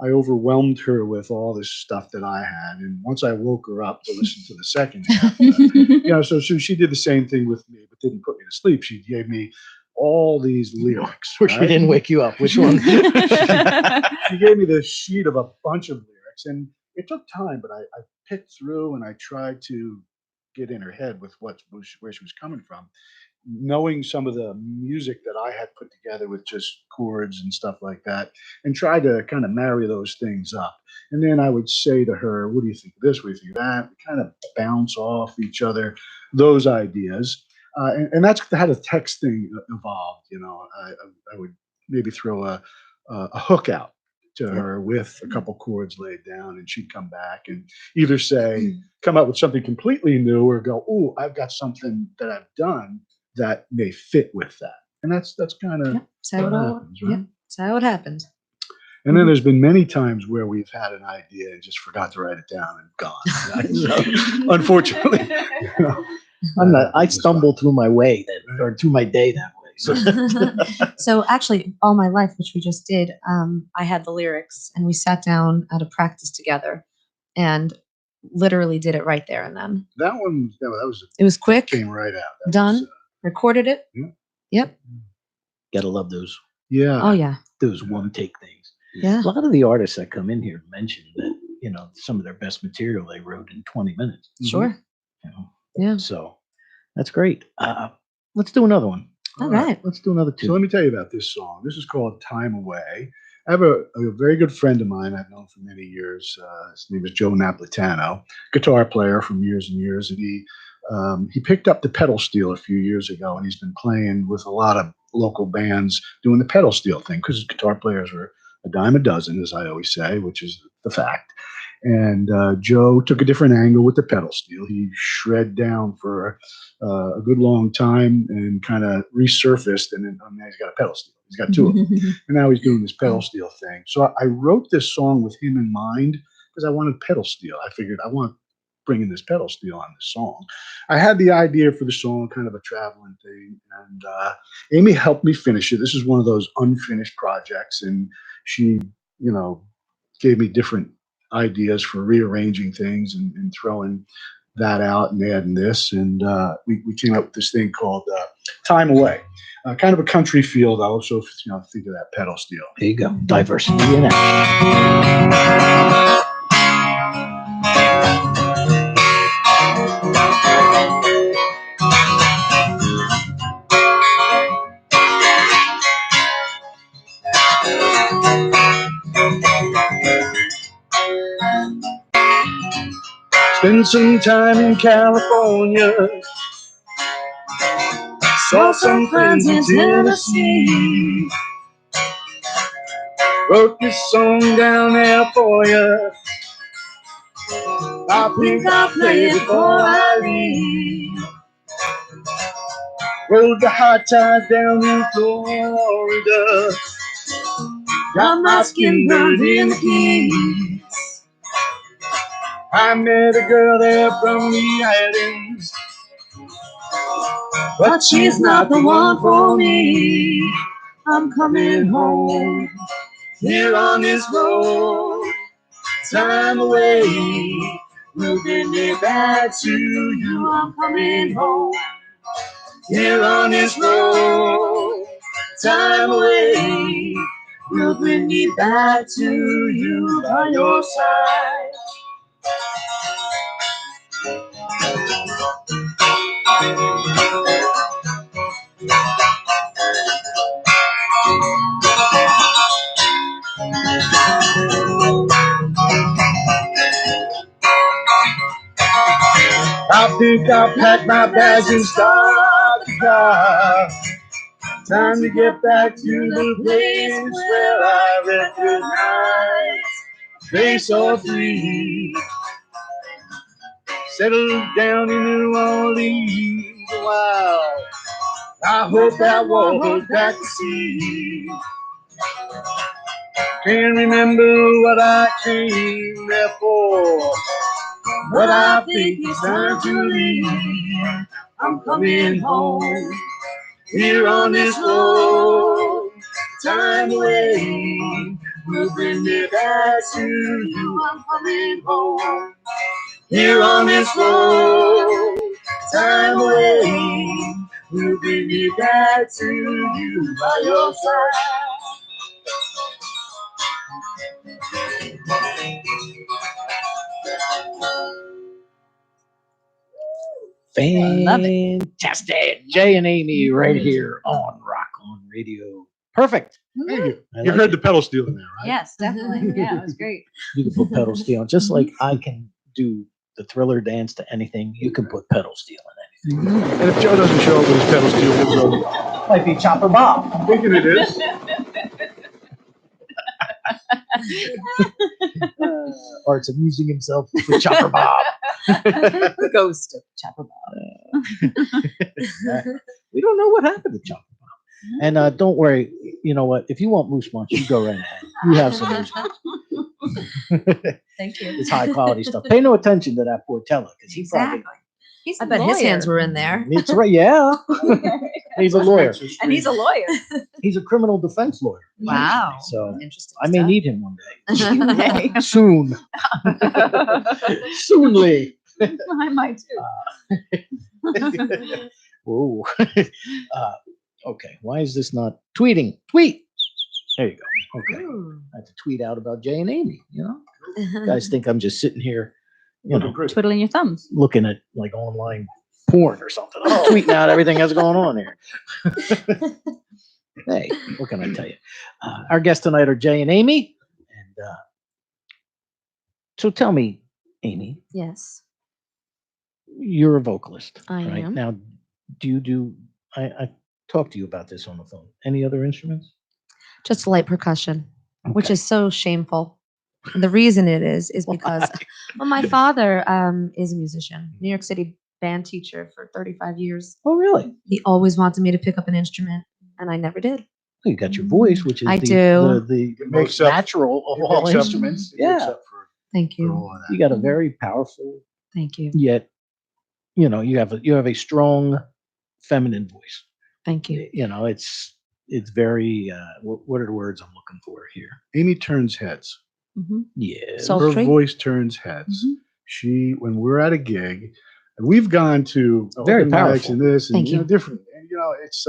I overwhelmed her with all this stuff that I had, and once I woke her up to listen to the second half, so she did the same thing with me, but didn't put me to sleep. She gave me all these lyrics. Which we right? didn't wake you up. Which one? She gave me the sheet of a bunch of lyrics, and it took time, but I picked through and I tried to get in her head with where she was coming from, knowing some of the music that I had put together with just chords and stuff like that, and tried to kind of marry those things up. And then I would say to her, what do you think of this? What do you think of that? We kind of bounce off each other, those ideas. And that's how the text thing evolved. I would maybe throw a hook out to her with a couple chords laid down, and she'd come back and either say, come up with something completely new, or go, oh, I've got something that I've done that may fit with that. And that's kind of Yep. That's how it all. happens, right? Yep. That's how it happened. And then there's been many times where we've had an idea and just forgot to write it down and gone. So, unfortunately, I stumble through my way or through my day that way. So So actually, all my life, which we just did, I had the lyrics, and we sat down at a practice together, and literally did it right there and then. that one, that was It was quick, came right out. That done, was, recorded it. Yeah. Yep. gotta love those Oh yeah. one take things. Yeah. A lot of the artists that come in here mention that some of their best material they wrote in 20 minutes. Sure. You know? Yeah. So that's great. Let's do another one. All right. Let's do another So two. let me tell you about this song. This is called Time Away. I have a very good friend of mine I've known for many years. His name is Joe Napolitano, guitar player from years and years. And he picked up the pedal steel a few years ago, and he's been playing with a lot of local bands doing the pedal steel thing because guitar players are a dime a dozen, as I always say, which is the fact. And Joe took a different angle with the pedal steel. He shred down for a good long time and kind of resurfaced, and then now he's got a pedal steel. He's got two of them, and now he's doing this pedal steel thing. So I wrote this song with him in mind because I wanted pedal steel. I figured I want to bring in this pedal steel on this song. I had the idea for the song, kind of a traveling thing, and Amy helped me finish it. This is one of those unfinished projects, and she, gave me different ideas for rearranging things and throwing that out and adding this. And we came up with this thing called Time Away. Kind of a country feel, though. So, think of that pedal steel. There you go. Diversity in action. Spent some time in California. Saw some friends in Tennessee. Wrote this song down there for you. I think I'll play it before I leave. Rode the high tide down in Florida. Got my skin burned in the Keys. I met a girl there from the islands, but she's not the one for me. I'm coming home, here on this road. Time away, moving me back to you. I'm coming home, here on this road. Time away, moving me back to you by your side. I think I'll pack my bags and start to drive. Time to get back to the place where I recognize a place so free. Settle down in New Orleans a while. I hope that water's back to sea. Can't remember what I came there for, but I think it's time to leave. I'm coming home, here on this road. Time away, moving me back to you. I'm coming home, here on this road. Time away, moving me back to you by your side. Love Fantastic. Jay and Amy right here on Rock On Radio. Perfect. Thank you. I You like heard it. the pedal steel in there, right? Yes, definitely. Yeah, it was great. Beautiful pedal steel. Just like I can do the Thriller dance to anything, you can put pedal steel in anything. And if Joe doesn't show up with his pedal steel, we'll go. Might be Chopper Bob. I'm thinking it is. Art's amusing himself with Chopper Bob. The ghost of Chapel Bob. We don't know what happened to Chopper Bob. And don't worry, you know what? If you want Moose Munch, you go right ahead. You have some Moose Munch. Thank you. It's high quality stuff. Pay no attention to that poor teller because he probably. Exactly. He's I a bet his lawyer. hands were in there. It's right. Yeah, he's a lawyer. And he's a lawyer. He's a criminal defense lawyer. Wow. So Interesting. I may stuff. need him one day. You may. Soon. Soonly. I might too. Whoa. Okay. Why is this not tweeting? Tweet. There you go. Okay. I have to tweet out about Jay and Amy. You know, you guys think I'm just sitting here, you know, Twiddling your thumbs. looking at like online porn or something. I'm tweeting out everything that's going on here. Hey, what can I tell you? Our guests tonight are Jay and Amy. And so tell me, Amy, Yes, you're a vocalist. I right? am. Now, do you do, I talked to you about this on the phone. Any other instruments? Just light percussion, which Okay. is so shameful. And the reason it is because well, my father is a musician, New York City band teacher for 35 years. Oh, really? He always wanted me to pick up an instrument, and I never did. Well, you got your voice, which is I the, do. the It most makes up- natural of It all makes up- instruments. it makes Yeah. up for Thank you. all of that. You got a very powerful, Thank you. yet, you know, you have a strong feminine voice. Thank you. You know, it's very, what are the words I'm looking for here? Amy turns heads. Mhm. Yeah. So- Her Sultry. voice turns heads. Mhm. When we're at a gig, and we've gone to Very open mics powerful. and this and Thank you. different. And it's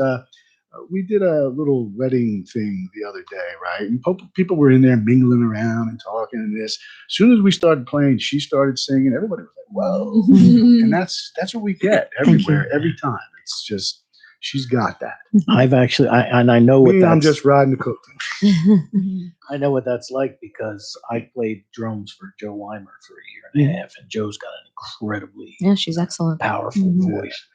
we did a little wedding thing the other day, right? And people were in there mingling around and talking and this. As soon as we started playing, she started singing. Everybody was like, "Whoa!" And that's what we get everywhere, every time. It's just she's got that. I've actually, I know what Me, that's, I'm just riding the coattails. I know what that's like because I played drums for Joe Weimer for a year and a half, and Joe's got an incredibly Yeah, she's excellent. powerful Mhm. voice.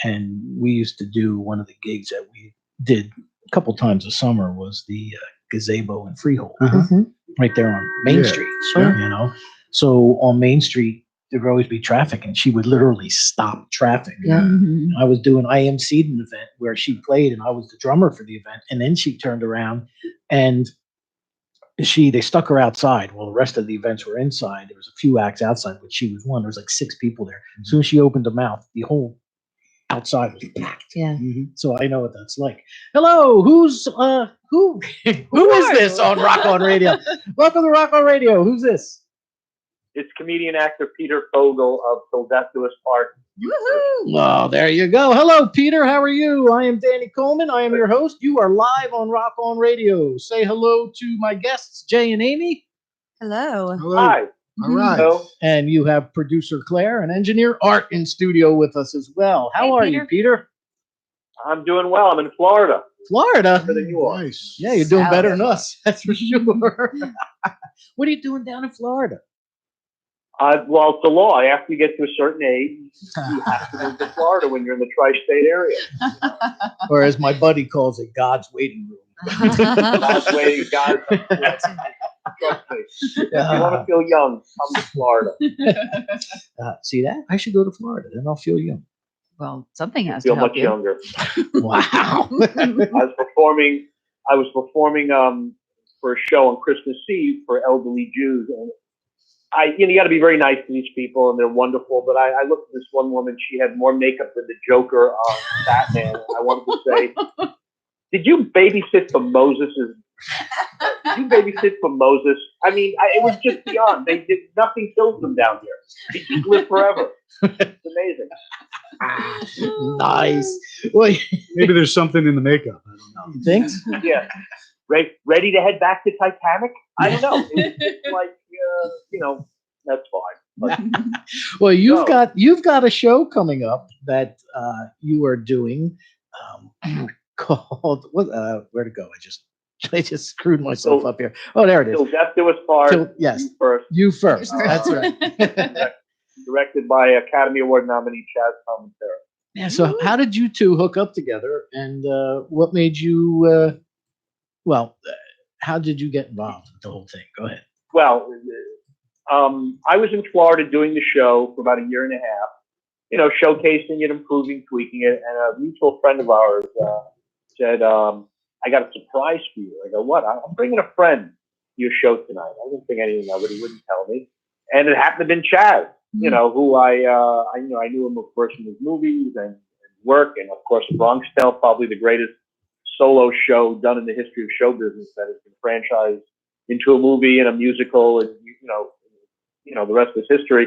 And we used to do one of the gigs that we did a couple times a summer was the gazebo and Freehold, Uh-huh. Mhm. right there on Main Yeah, Street. sure. You know, so on Main Street there would always be traffic, and she would literally stop traffic. Yeah. Mhm. I was doing I emceed an event where she played, and I was the drummer for the event. And then she turned around, and they stuck her outside while the rest of the events were inside. There was a few acts outside, but she was one. There was like 6 people there. As soon as she opened her mouth, the whole outside was packed. Yeah. Mhm. So I know what that's like. Hello, who who is this on Rock On Radio? Welcome to Rock On Radio. Who's this? It's comedian actor Peter Fogel of Sylvester Park. Oh, there you go. Hello, Peter. How are you? I am Danny Coleman. I am your host. You are live on Rock On Radio. Say hello to my guests, Jay and Amy. Hello. Hello. Hi. All right. So, And you have producer Claire and engineer Art in studio with us as well. How Hey, are Peter. you, Peter? I'm doing well. I'm in Florida. Florida. Better than you are. Nice. Yeah, you're doing South. better than us. That's for sure. What are you doing down in Florida? Well, it's the law. After you get to a certain age, you have to move to Florida when you're in the tri-state area. Or as my buddy calls it, God's waiting room. That's the way God. Trust me. If you want to feel young, come to Florida. See that? I should go to Florida, then I'll feel young. Well, something has to Feel help much you. younger. Wow. I was performing for a show on Christmas Eve for elderly Jews, and you got to be very nice to these people, and they're wonderful. But I looked at this one woman; she had more makeup than the Joker on Batman. I wanted to say, "Did you babysit for Moses? Did you babysit for Moses?" I mean, it was just beyond. They did nothing kills them down here. They just live forever. It's amazing. Nice. Well, Maybe there's something in the makeup. I don't know. you think? Yeah. Ready to head back to Titanic? I don't know. It's like, that's fine. But Well, you've No. got a show coming up that you are doing called what? Where'd it go? I just screwed myself So- up here. Oh, there it is. Sylvester was part. Yes. You first. You first. First. That's right. Directed by Academy Award nominee Chaz Palminteri. Yeah. So, how did you two hook up together, and what made you? How did you get involved with the whole thing? Go ahead. Well, I was in Florida doing the show for about a year and a half, showcasing it, improving, tweaking it. And a mutual friend of ours said, I got a surprise for you. I go, what? I'm bringing a friend to your show tonight. I didn't think anything of it. He wouldn't tell me. And it happened to have been Chaz, who I knew him, of course, from his movies and work. And, of course, Bronx Tale, probably the greatest solo show done in the history of show business that has been franchised into a movie and a musical, and the rest is history.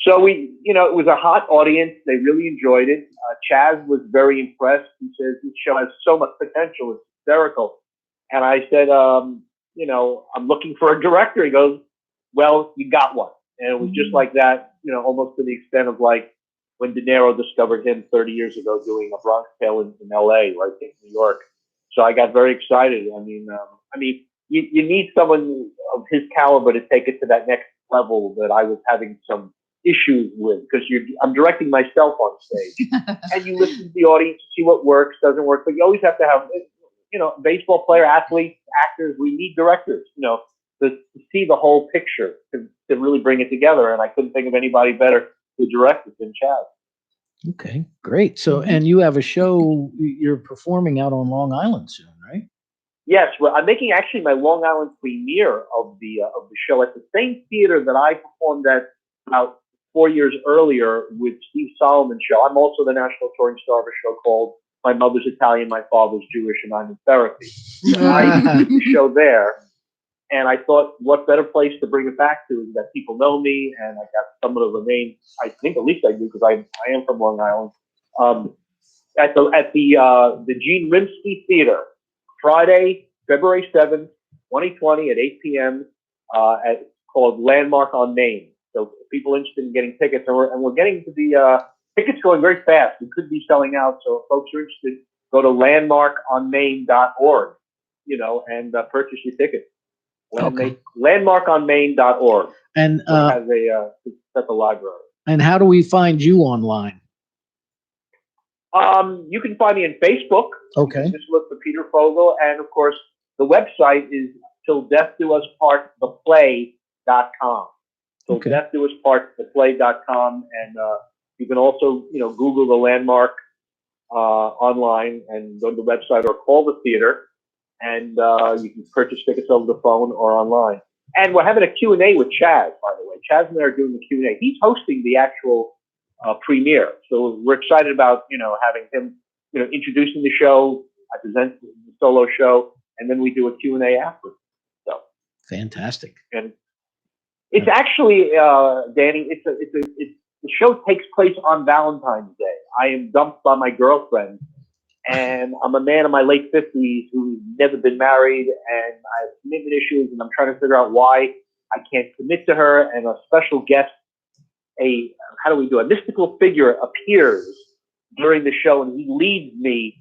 So it was a hot audience. They really enjoyed it. Chaz was very impressed. He says this show has so much potential. It's hysterical. And I said, I'm looking for a director. He goes, well, you got one. And it was just like that, almost to the extent of like when De Niro discovered him 30 years ago doing A Bronx Tale in LA, right in New York. So I got very excited. I mean, you need someone of his caliber to take it to that next level that I was having some issues with, because I'm directing myself on stage, and you listen to the audience to see what works, doesn't work, but you always have to have, baseball player, athletes, actors. We need directors, to see the whole picture, to really bring it together. And I couldn't think of anybody better to direct it than Chaz. Okay, great. So, and you have a show you're performing out on Long Island soon, right? Yes, well, I'm making actually my Long Island premiere of the show at the same theater that I performed at about 4 years earlier with Steve Solomon's show. I'm also the national touring star of a show called My Mother's Italian, My Father's Jewish, and I'm in Therapy. So I did the show there, and I thought, what better place to bring it back to is that people know me, and I got some of the names. I think at least I do, because I am from Long Island. At the Gene Rimsky Theater, Friday, February 7th, 2020 at 8 p.m. Called Landmark on Main. So if people interested in getting tickets, and we're getting to the tickets going very fast. We could be selling out. So if folks are interested, go to landmarkonmain.org, and purchase your tickets. Okay. Landmarkonmain.org. And it has at the library. And how do we find you online? You can find me on Facebook. Okay. Just look for Peter Fogel, and of course the website is Till Death Do Us Part theplay.com. So Death Do Us Part theplay.com, and you can also Google the Landmark online and go to the website or call the theater, and you can purchase tickets over the phone or online. And we're having a Q&A with Chaz, by the way. Chaz and I are doing the Q&A. He's hosting the actual premiere, so we're excited about having him introducing the show. I present the solo show, and then we do a Q&A after. So fantastic. And it's actually Danny. The show takes place on Valentine's Day. I am dumped by my girlfriend, and I'm a man in my late 50s who's never been married, and I have commitment issues, and I'm trying to figure out why I can't commit to her. And a special guest, a mystical figure appears during the show, and he leads me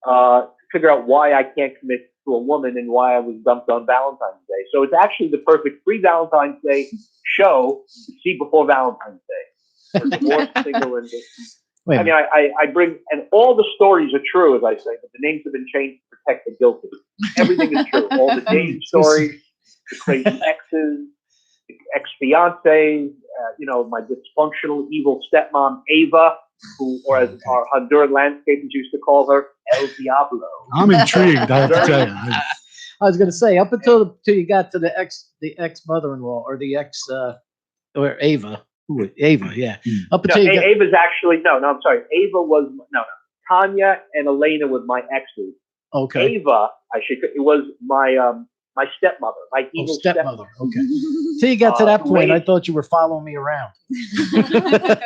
to figure out why I can't commit to a woman and why I was dumped on Valentine's Day. So it's actually the perfect pre-Valentine's Day show to see before Valentine's Day. For divorced, single, and I bring, and all the stories are true, as I say, but the names have been changed to protect the guilty. Everything is true. All the dating stories, the crazy exes, the ex-fiancés, my dysfunctional, evil stepmom, Ava, who, or as our Honduran landscapers used to call her, El Diablo. I'm intrigued, I have to tell you. I was going to say, up until you got to the ex mother-in-law, or the ex, or Ava. Ava, yeah. Up until Ava's actually I'm sorry. Ava was Tanya and Elena was my exes. Okay. Ava, it was my my stepmother, my evil stepmother. Okay. Till you got to that point, I thought you were following me around,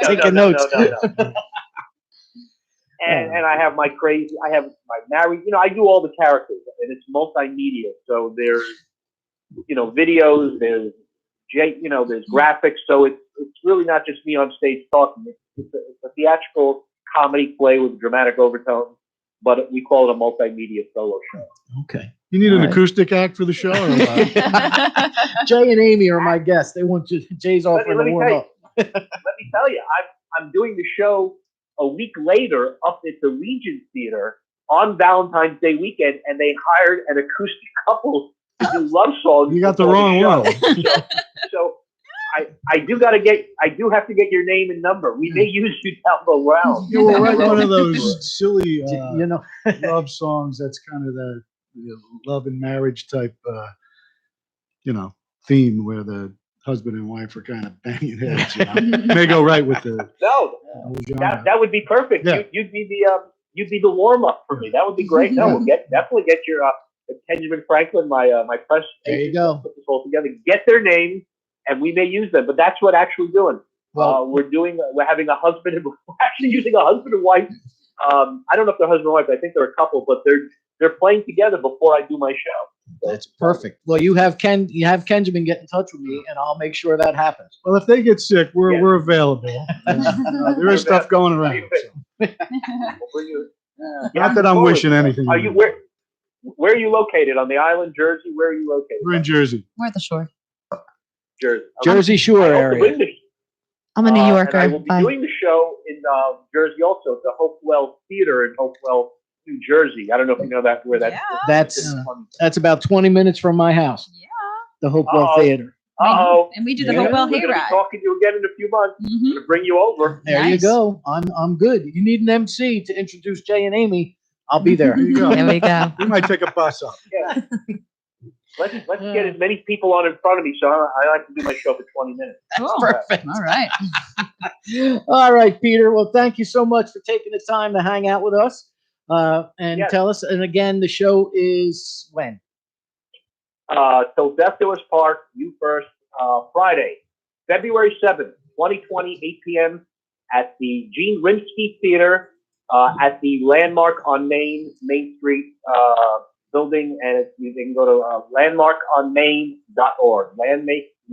taking notes. No. And I have my married. I do all the characters, and it's multimedia. So there's videos, there's there's graphics. So it's really not just me on stage talking. It's a theatrical comedy play with dramatic overtones, but we call it a multimedia solo show. Okay. You need an acoustic act for the show? Or what? Jay and Amy are my guests. They want Jay's offering to warm up. Let me tell you, I'm doing the show a week later up at the Regent Theater on Valentine's Day weekend, and they hired an acoustic couple to do love songs. You got the wrong one. So I do have to get your name and number. We may use you down the round. You will write one of those silly, love songs. That's kind of the love and marriage type, theme where the husband and wife are kind of banging heads. May go right with the. No, that would be perfect. Yeah. You'd be the warm up for me. That would be great. No, we'll definitely get your Benjamin Franklin, my press. There you go. Put this all together. Get their names, and we may use them. But that's what actually doing. Well, we're having a husband and we're actually using a husband and wife. I don't know if they're husband and wife. I think they're a couple, but they're playing together before I do my show. That's perfect. Well, you have Kenjamin get in touch with me, and I'll make sure that happens. Well, if they get sick, we're Yeah. we're available. There is stuff going around. so. We'll bring you- Not that I'm forward. wishing anything. Are you where are you located? On the island, Jersey? Where are you located? We're in Jersey. We're at the shore. Jersey. Jersey Shore I hope to area. bring the- I'm a New Yorker. And I will be Bye. doing the show in Jersey also at the Hopewell Theater in Hopewell, New Jersey. I don't know if you know where that Yeah. is. That's about 20 minutes from my house. Yeah. The Hopewell Uh-oh. Theater. Uh-oh. And we do the Yeah. Hopewell We're going to be Hayride. talking to you again in a few months. Mhm. I'm going to bring you over. There you Nice. go. I'm good. You need an MC to introduce Jay and Amy. I'll be there. There you go. There we go. We might take a bus up. Yeah. Let's get as many people on in front of me, so I like to do my show for 20 minutes. Cool. Perfect. All right. All right, Peter. Well, thank you so much for taking the time to hang out with us and Yes. tell us. And again, the show is when? Sylvester Lewis Park, you first, Friday, February 7th, 2020, 8 p.m. at the Gene Rimsky Theater at the Landmark on Main Street building. And you can go to landmarkonmain.org,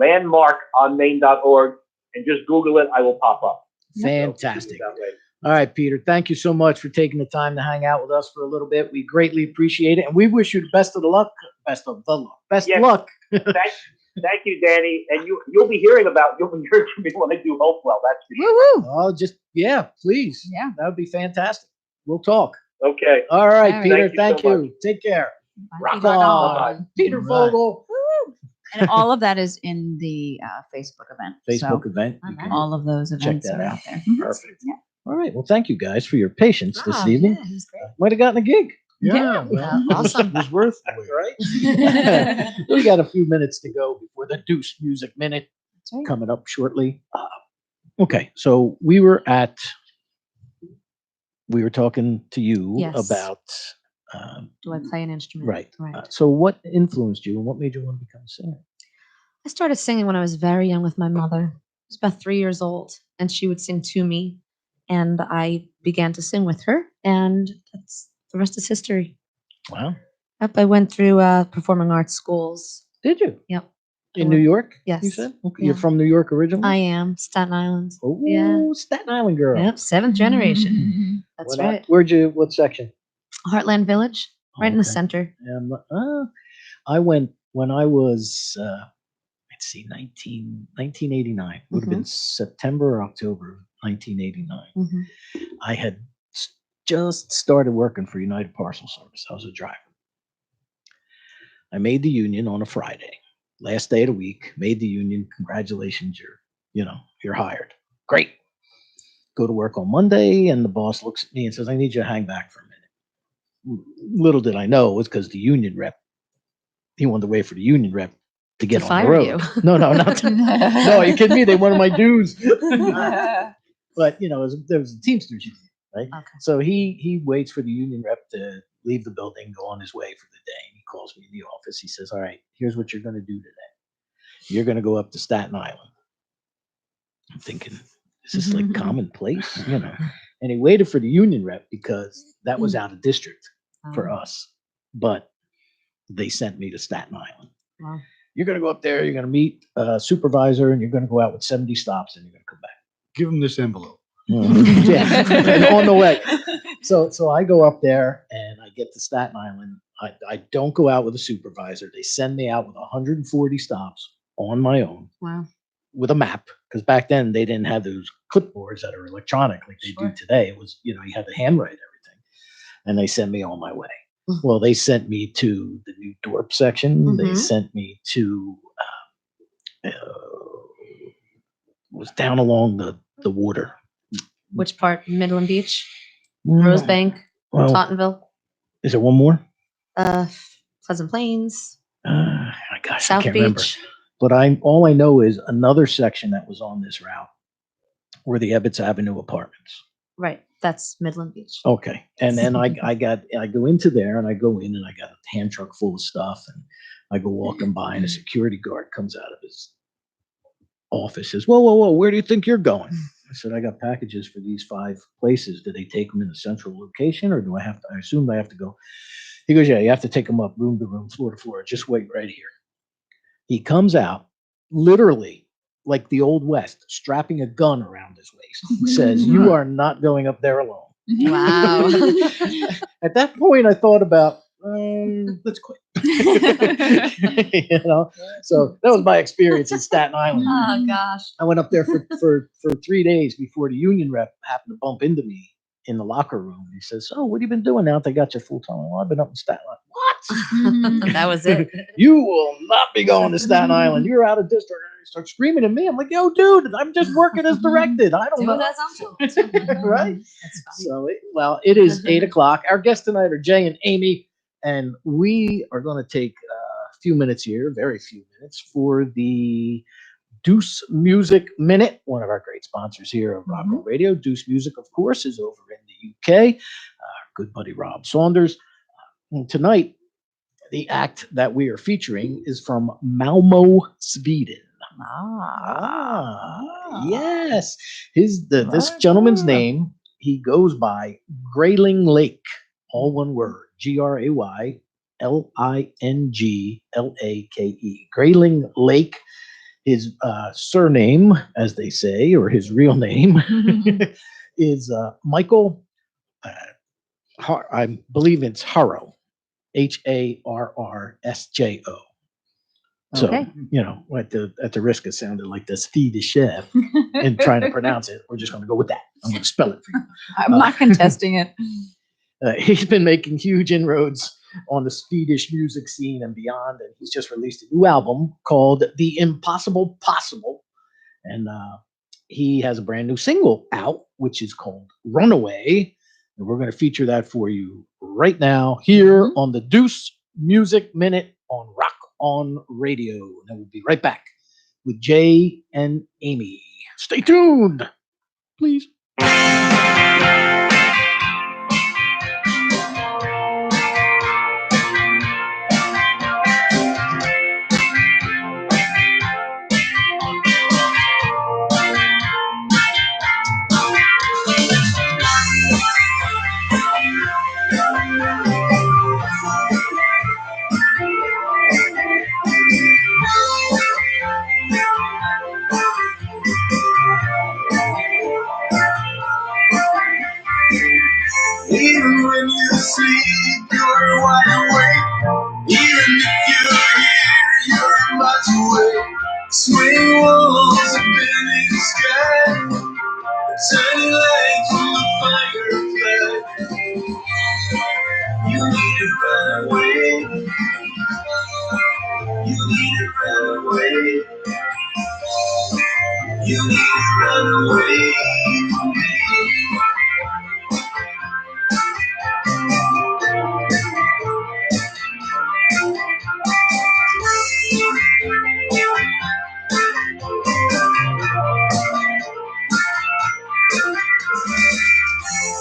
landmarkonmain.org, and just Google it. I will pop up. Fantastic. That way. All right, Peter. Thank you so much for taking the time to hang out with us for a little bit. We greatly appreciate it. And we wish you the best of the luck. Best of Yes. luck. Thank you, Danny. And you'll be hearing from me when I do Hopewell. That's for sure. Woo-woo. Oh, please. Yeah. That would be fantastic. We'll talk. Okay. All right, All right. Peter. Thank you Thank so you. Take care. Rock Peter. on. Bye-bye. Peter Right. Vogel. Woo. And all of that is in the Facebook event. Facebook So event. You can all of those check events that are out. out there. Mhm. Perfect. Yeah. All right. Well, thank you guys for your patience this Ah, evening. yeah, he's great. Might have gotten a gig. Yeah. Well, Awesome. It was worth it. Right? We got a few minutes to go before the Deuce Music Minute That's right. coming up shortly. Okay. So we were talking to you Yes. about, Do I play an instrument? right. Right. So what influenced you and what made you want to become a singer? I started singing when I was very young with my mother. I was about 3 years old, and she would sing to me, and I began to sing with her, and that's the rest is history. Wow. Yep, I went through performing arts schools. Did you? Yep. In New York? Yes. You said? Okay. Yeah. You're from New York originally? I am Staten Island. Oh, Yeah. Staten Island girl. Yep, seventh generation. Mhm. That's What, right. what section? Heartland Village, right in the Okay. center. I went when I was, let's see, 1989. Would have been September or October of 1989. Mhm. I had just started working for United Parcel Service. I was a driver. I made the union on a Friday, last day of the week. Made the union. Congratulations, you're hired. Great. Go to work on Monday, and the boss looks at me and says, "I need you to hang back for a minute." Little did I know it was because the union rep. He wanted to wait for the union rep to get To on fire the road. you. No, not no. Are you kidding me? They wanted my dues. But there was a Teamsters union, right? Okay. So he waits for the union rep to leave the building, go on his way for the day. And he calls me in the office. He says, "All right, here's what you're going to do today. You're going to go up to Staten Island." I'm thinking, is this like commonplace? And he waited for the union rep because that was out of district for us. But they sent me to Staten Island. Wow. You're going to go up there. You're going to meet a supervisor, and you're going to go out with 70 stops, and you're going to come back. Give him this envelope. Yeah, and on the way. So I go up there and I get to Staten Island. I don't go out with a supervisor. They send me out with 140 stops on my own Wow. with a map, because back then they didn't have those clipboards that are electronic like they do today. It was, you had to handwrite everything, and they sent me on my way. Well, they sent me to the New Dorp section. They sent me to was down along the water. Which part? Midland Beach, Rosebank, Well, Tottenville, is there one more? Pleasant Plains, My gosh, I South can't remember. Beach. But all I know is another section that was on this route were the Ebbets Avenue apartments. Right. That's Midland Beach. Okay. And then I go into there, and I go in, and I got a hand truck full of stuff, and I go walking by, and a security guard comes out of his office, says, whoa, where do you think you're going? I said, I got packages for these 5 places. Do they take them in a central location, or I assume I have to go? He goes, yeah, you have to take him up room to room, floor to floor. Just wait right here. He comes out, literally like the Old West, strapping a gun around his waist. Says, you are not going up there alone. Wow. At that point, I thought about, let's quit. You know, so that was my experience in Staten Island. Oh gosh. I went up there for 3 days before the union rep happened to bump into me in the locker room. He says, "So, what have you been doing now that they got you full time?" "Well, I've been up in Staten Island." "What?" That was it. "You will not be going to Staten Island. You're out of district." And he starts screaming at me. I'm like, "Yo, dude, I'm just working as directed. I don't Do know." as I'm told. Right? That's funny. So, it is 8:00. Our guests tonight are Jay and Amy, and we are going to take a few minutes here, very few minutes, for the Deuce Music Minute, one of our great sponsors here of Rock On Radio. Deuce Music, of course, is over in the UK. Our good buddy Rob Saunders. And tonight, the act that we are featuring is from Malmo, Sweden. Yes. This gentleman's name, he goes by Grayling Lake, all one word, GrayLinglake. Grayling Lake. His surname, as they say, or his real name, is Michael. I believe it's Harrow, Harrsjo. So Okay. at the risk of sounding like the Swedish chef and trying to pronounce it, we're just going to go with that. I'm going to spell it for you. I'm not contesting it. He's been making huge inroads on the Swedish music scene and beyond, and he's just released a new album called The Impossible Possible, and he has a brand new single out, which is called Runaway, and we're going to feature that for you right now here on the Deuce Music Minute on Rock On Radio, and then we'll be right back with Jay and Amy. Stay tuned, please. Even when you sleep, you're wide awake. Even if you're here, you're miles away. Swing walls have been in the sky, turning light from the firefly. You need to run away. You need to run away. You need to run away.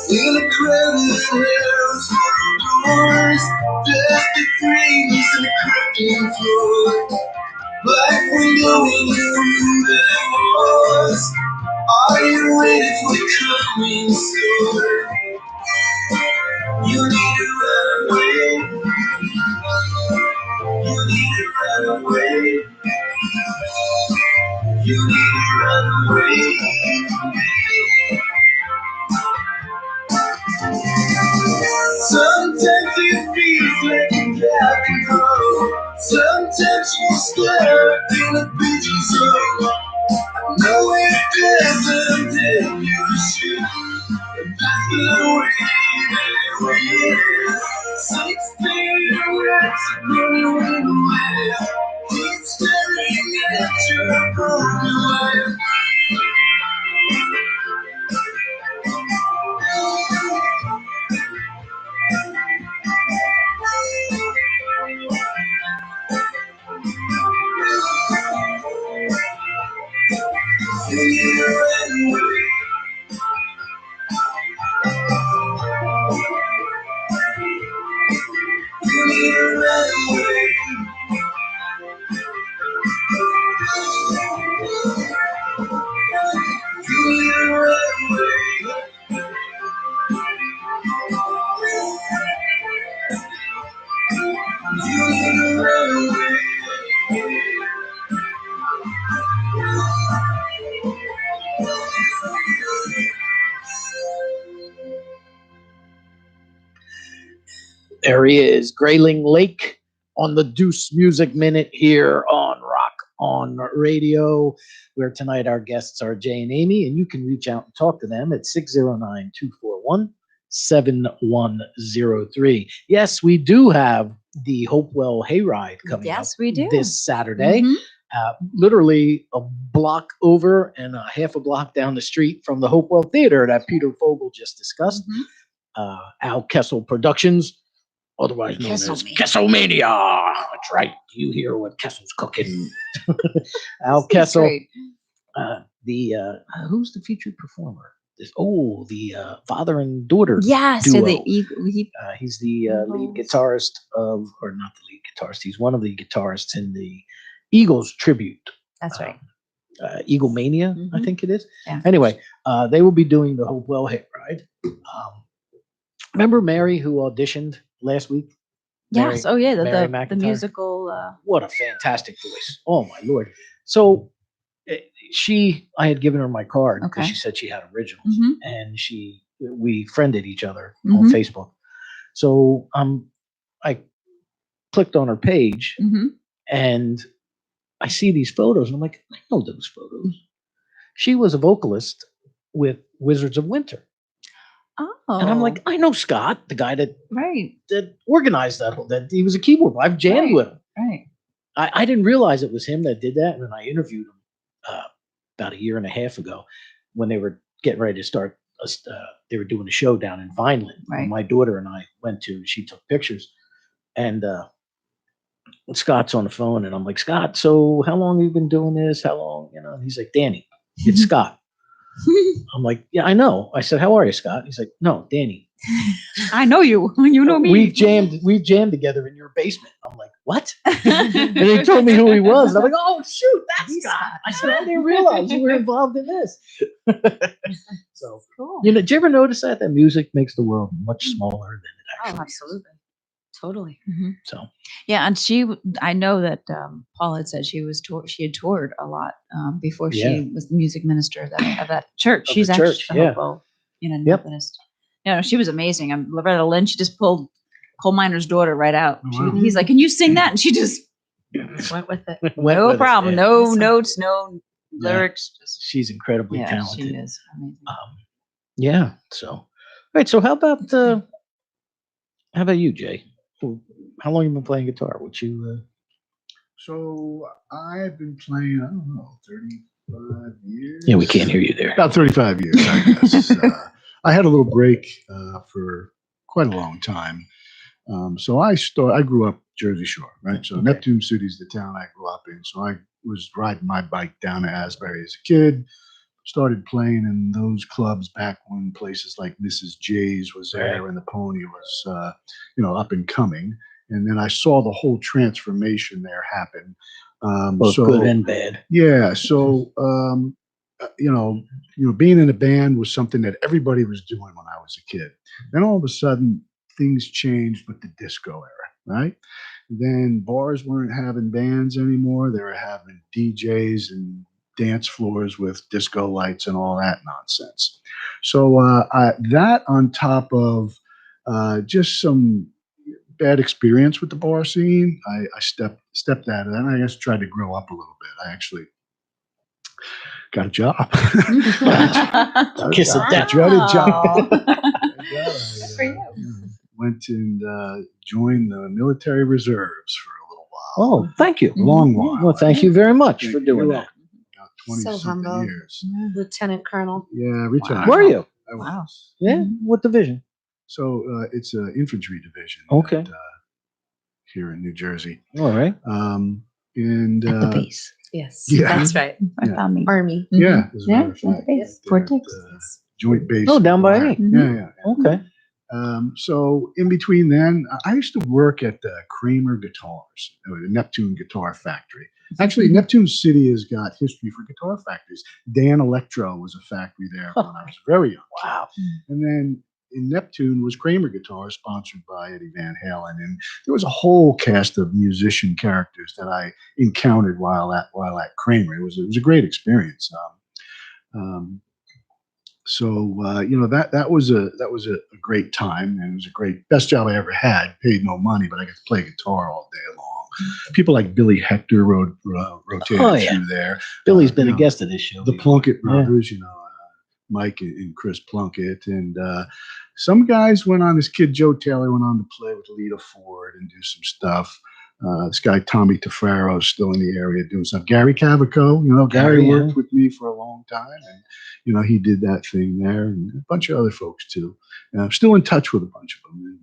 In a crowded house, doors, dusty frames and a cracking floor, black window in the room that was. Are you ready for the coming storm? You need to run away. You need to run away. You need to run away. Sometimes it feels like you got to go. Sometimes you're stuck in a pigeon zone. No, it doesn't tell you to shoot. That's the way that we live. 16 rats are going away. Keep staring at your broken life. You need to run away. You need to run away. There he is, Grayling Lake on the Deuce Music Minute here on Rock on Radio, where tonight our guests are Jay and Amy, and you can reach out and talk to them at 609-241-7103. Yes, we do have the Hopewell Hayride coming up Yes, we do. this Saturday. Mhm. Literally a block over and a half a block down the street from the Hopewell Theater that Peter Fogel just discussed. Mhm. Al Kessel Productions, otherwise known as Kesselmania. That's right. You hear what Kessel's cooking. Al He's Kessel. great. Who's the featured performer? The father and daughter. Yes, duo. He's the lead Eagles. guitarist of, or not the lead guitarist. He's one of the guitarists in the Eagles tribute. That's right. Eagle Mania, I Mhm. think it is. Yeah. Anyway, they will be doing the Hopewell Hayride. Remember Mary who auditioned last week? Yes. Mary- Oh, yeah. Mary The McIntyre? musical. What a fantastic voice. Oh my Lord. So I had given her my card because Okay. she said she had originals Mhm. and we friended each other on Mhm. Facebook. So I clicked on her page Mhm. and I see these photos and I'm like, I know those photos. She was a vocalist with Wizards of Winter. Oh. And I'm like, I know Scott, the guy that right. organized that he was a keyboard player. I've jammed Right. with him. Right. I didn't realize it was him that did that. And then I interviewed him about a year and a half ago when they were getting ready to start. They were doing a show down in Vineland. Right. My daughter and I went to. She took pictures, and Scott's on the phone, and I'm like, Scott, so how long have you been doing this? How long? And he's like, Danny, it's Scott. I'm like, yeah, I know. I said, how are you, Scott? He's like, no, Danny. I know you. You know me. We've jammed together in your basement. I'm like, what? And he told me who he was. And I'm like, oh shoot, that's Scott. I said, I didn't realize you were involved in this. So, Cool. do you ever notice that music makes the world much smaller than it Oh, actually is? absolutely. Totally. Mhm. So, Yeah, and I know that Paul had said she had toured a lot before Yeah. she was the music minister of that church. Of She's the actually church, a yeah. Hopewell, Yep. Methodist. Yeah, she was amazing. Loretta Lynn, she just pulled coal miner's daughter right out. Oh, wow. He's like, can you sing that? And she just Went with it. went no with it, problem, yeah. no Awesome. notes, no lyrics. Just She's incredibly yeah, talented. she is amazing. Yeah. So, all right. So, how about you, Jay? How long have you been playing guitar? Would you? So I've been playing, I don't know, 35 years. Yeah, we can't hear you there. About 35 years, I guess. I had a little break for quite a long time. So I grew up Jersey Shore, right? So Okay. Neptune City is the town I grew up in. So I was riding my bike down to Asbury as a kid. Started playing in those clubs back when places like Mrs. J's was there Right. and the Pony was, up and coming. And then I saw the whole transformation there happen. Both good and bad. Yeah. So, being in a band was something that everybody was doing when I was a kid. Then all of a sudden, things changed with the disco era, right? Then bars weren't having bands anymore. They were having DJs and dance floors with disco lights and all that nonsense. So that on top of just some bad experience with the bar scene, I stepped out of that. And I just tried to grow up a little bit. I actually got a job. Kiss of death. Dreaded job. Good for you. Went and joined the military reserves for a little while. Oh, thank you. A long while. Well, thank you very much Thank for you. doing You're that. welcome. About 20 So something humble. years. Lieutenant Colonel. Yeah, retired. Were you? I was. Wow. Yeah. What division? So it's an infantry division. Okay. at, here in New Jersey. All right. And At the base. Yes. yeah, That's right. I Yeah. found me. Army. yeah, as a Yeah, matter of at the fact, base. right Fort there at, Dix. Joint base. Oh, down by me. Mhm. Yeah, yeah. Okay. So in between then, I used to work at the Kramer Guitars, the Neptune Guitar Factory. Actually, Neptune City has got history for guitar factories. Dan Electro was a factory there when I was very young. Wow. And then in Neptune was Kramer Guitar, sponsored by Eddie Van Halen. And there was a whole cast of musician characters that I encountered while at Kramer. It was a great experience. that was a great time, and it was a great best job I ever had. Paid no money, but I got to play guitar all day long. People like Billy Hector rotated through there. Billy's been a guest of this show. The Plunkett brothers, Mike and Chris Plunkett, and some guys went on. This kid Joe Taylor went on to play with Lita Ford and do some stuff. This guy Tommy Tafaro is still in the area doing stuff. Gary Cavaco, Gary worked with me for a long time, and he did that thing there, and a bunch of other folks too. And I'm still in touch with a bunch of them, and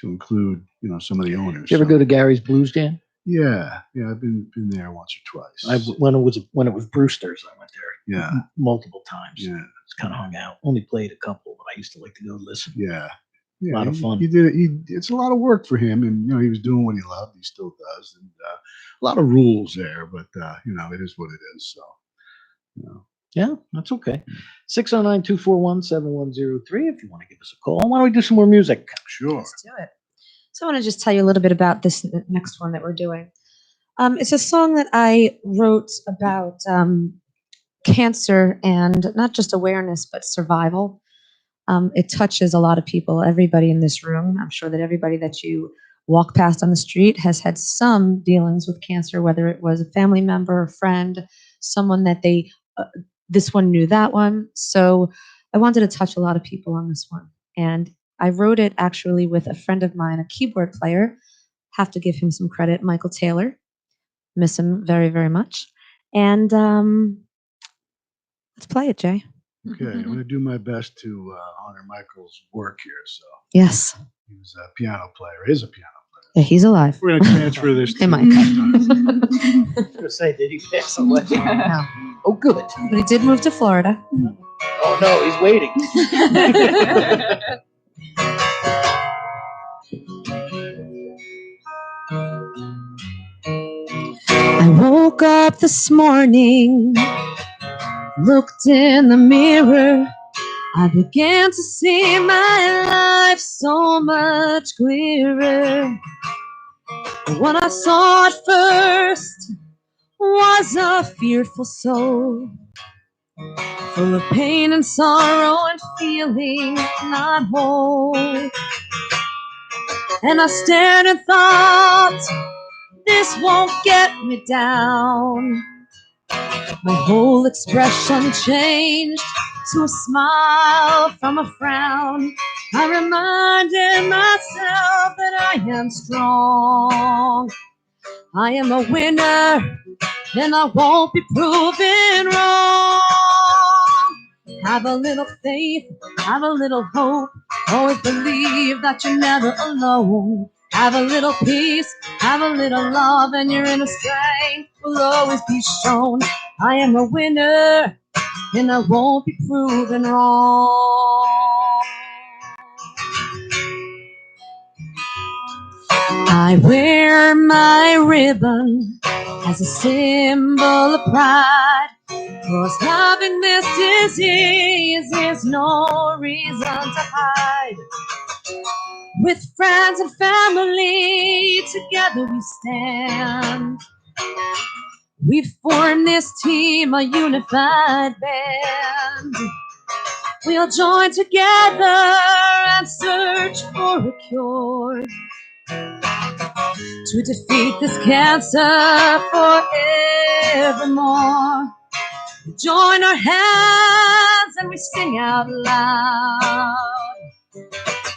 to include some of the owners. Did you ever go to Gary's Blues Jam? Yeah, I've been there once or twice. When it was Brewster's, I went there. Yeah, multiple times. Yeah, it's kind of hung out. Only played a couple, but I used to like to go listen. Yeah, a lot of fun. He did it. It's a lot of work for him, and he was doing what he loved. He still does, and a lot of rules there, but it is what it is. So, yeah, that's okay. 609-241-7103 if you want to give us a call. Why don't we do some more music? Sure. Let's do it. So I want to just tell you a little bit about this next one that we're doing. It's a song that I wrote about cancer and not just awareness, but survival. It touches a lot of people, everybody in this room. I'm sure that everybody that you walk past on the street has had some dealings with cancer, whether it was a family member, a friend, someone that this one knew that one. So I wanted to touch a lot of people on this one. And I wrote it actually with a friend of mine, a keyboard player. Have to give him some credit, Michael Taylor. Miss him very, very much. And let's play it, Jay. Okay, I'm going to do my best to honor Michael's work here. So yes, he was a piano player. Is a piano player. Yeah, he's alive. We're going to transfer this. Hey, Mike. I was going to say, did he pass away? No. Oh, good. But he did move to Florida. Oh no, he's waiting. I woke up this morning, looked in the mirror. I began to see my life so much clearer. What I saw at first was a fearful soul, full of pain and sorrow and feeling not whole. And I stared and thought, this won't get me down. My whole expression changed to a smile from a frown. I reminded myself that I am strong. I am a winner, and I won't be proven wrong. Have a little faith, have a little hope. Always believe that you're never alone. Have a little peace, have a little love, and your inner strength will always be shown. I am a winner, and I won't be proven wrong. I wear my ribbon as a symbol of pride, 'cause having this disease is no reason to hide. With friends and family, together we stand. We've formed this team, a unified band. We'll join together and search for a cure to defeat this cancer forevermore. We join our hands and we sing out loud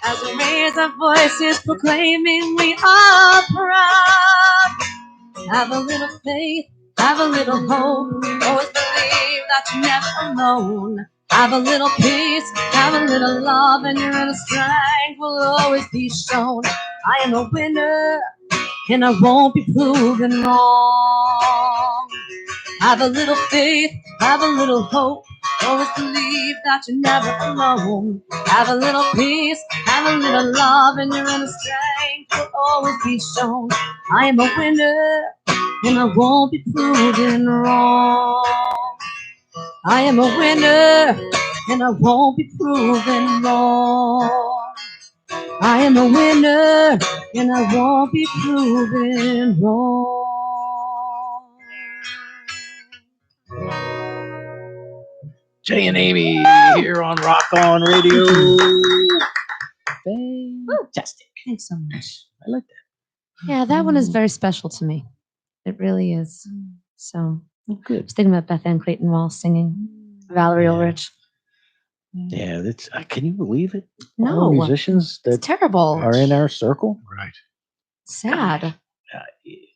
as we raise our voices proclaiming we are proud. Have a little faith, have a little hope. Always believe that you're never alone. Have a little peace, have a little love, and your inner strength will always be shown. I am a winner, and I won't be proven wrong. Have a little faith, have a little hope. Always believe that you're never alone. Have a little peace, have a little love, and your inner strength will always be shown. I am a winner, and I won't be proven wrong. I am a winner, and I won't be proven wrong. I am a winner, and I won't be proven wrong. Jay and Amy here on Rock On Radio. Fantastic. Thanks so much. I like that. Yeah, that one is very special to me. It really is. So Oh, good. I was thinking about Beth Ann Clayton Wall singing Valerie Yeah. Ulrich. Yeah, that's. Can you believe it? All No, the musicians it's that terrible. are in our circle. Right. Sad.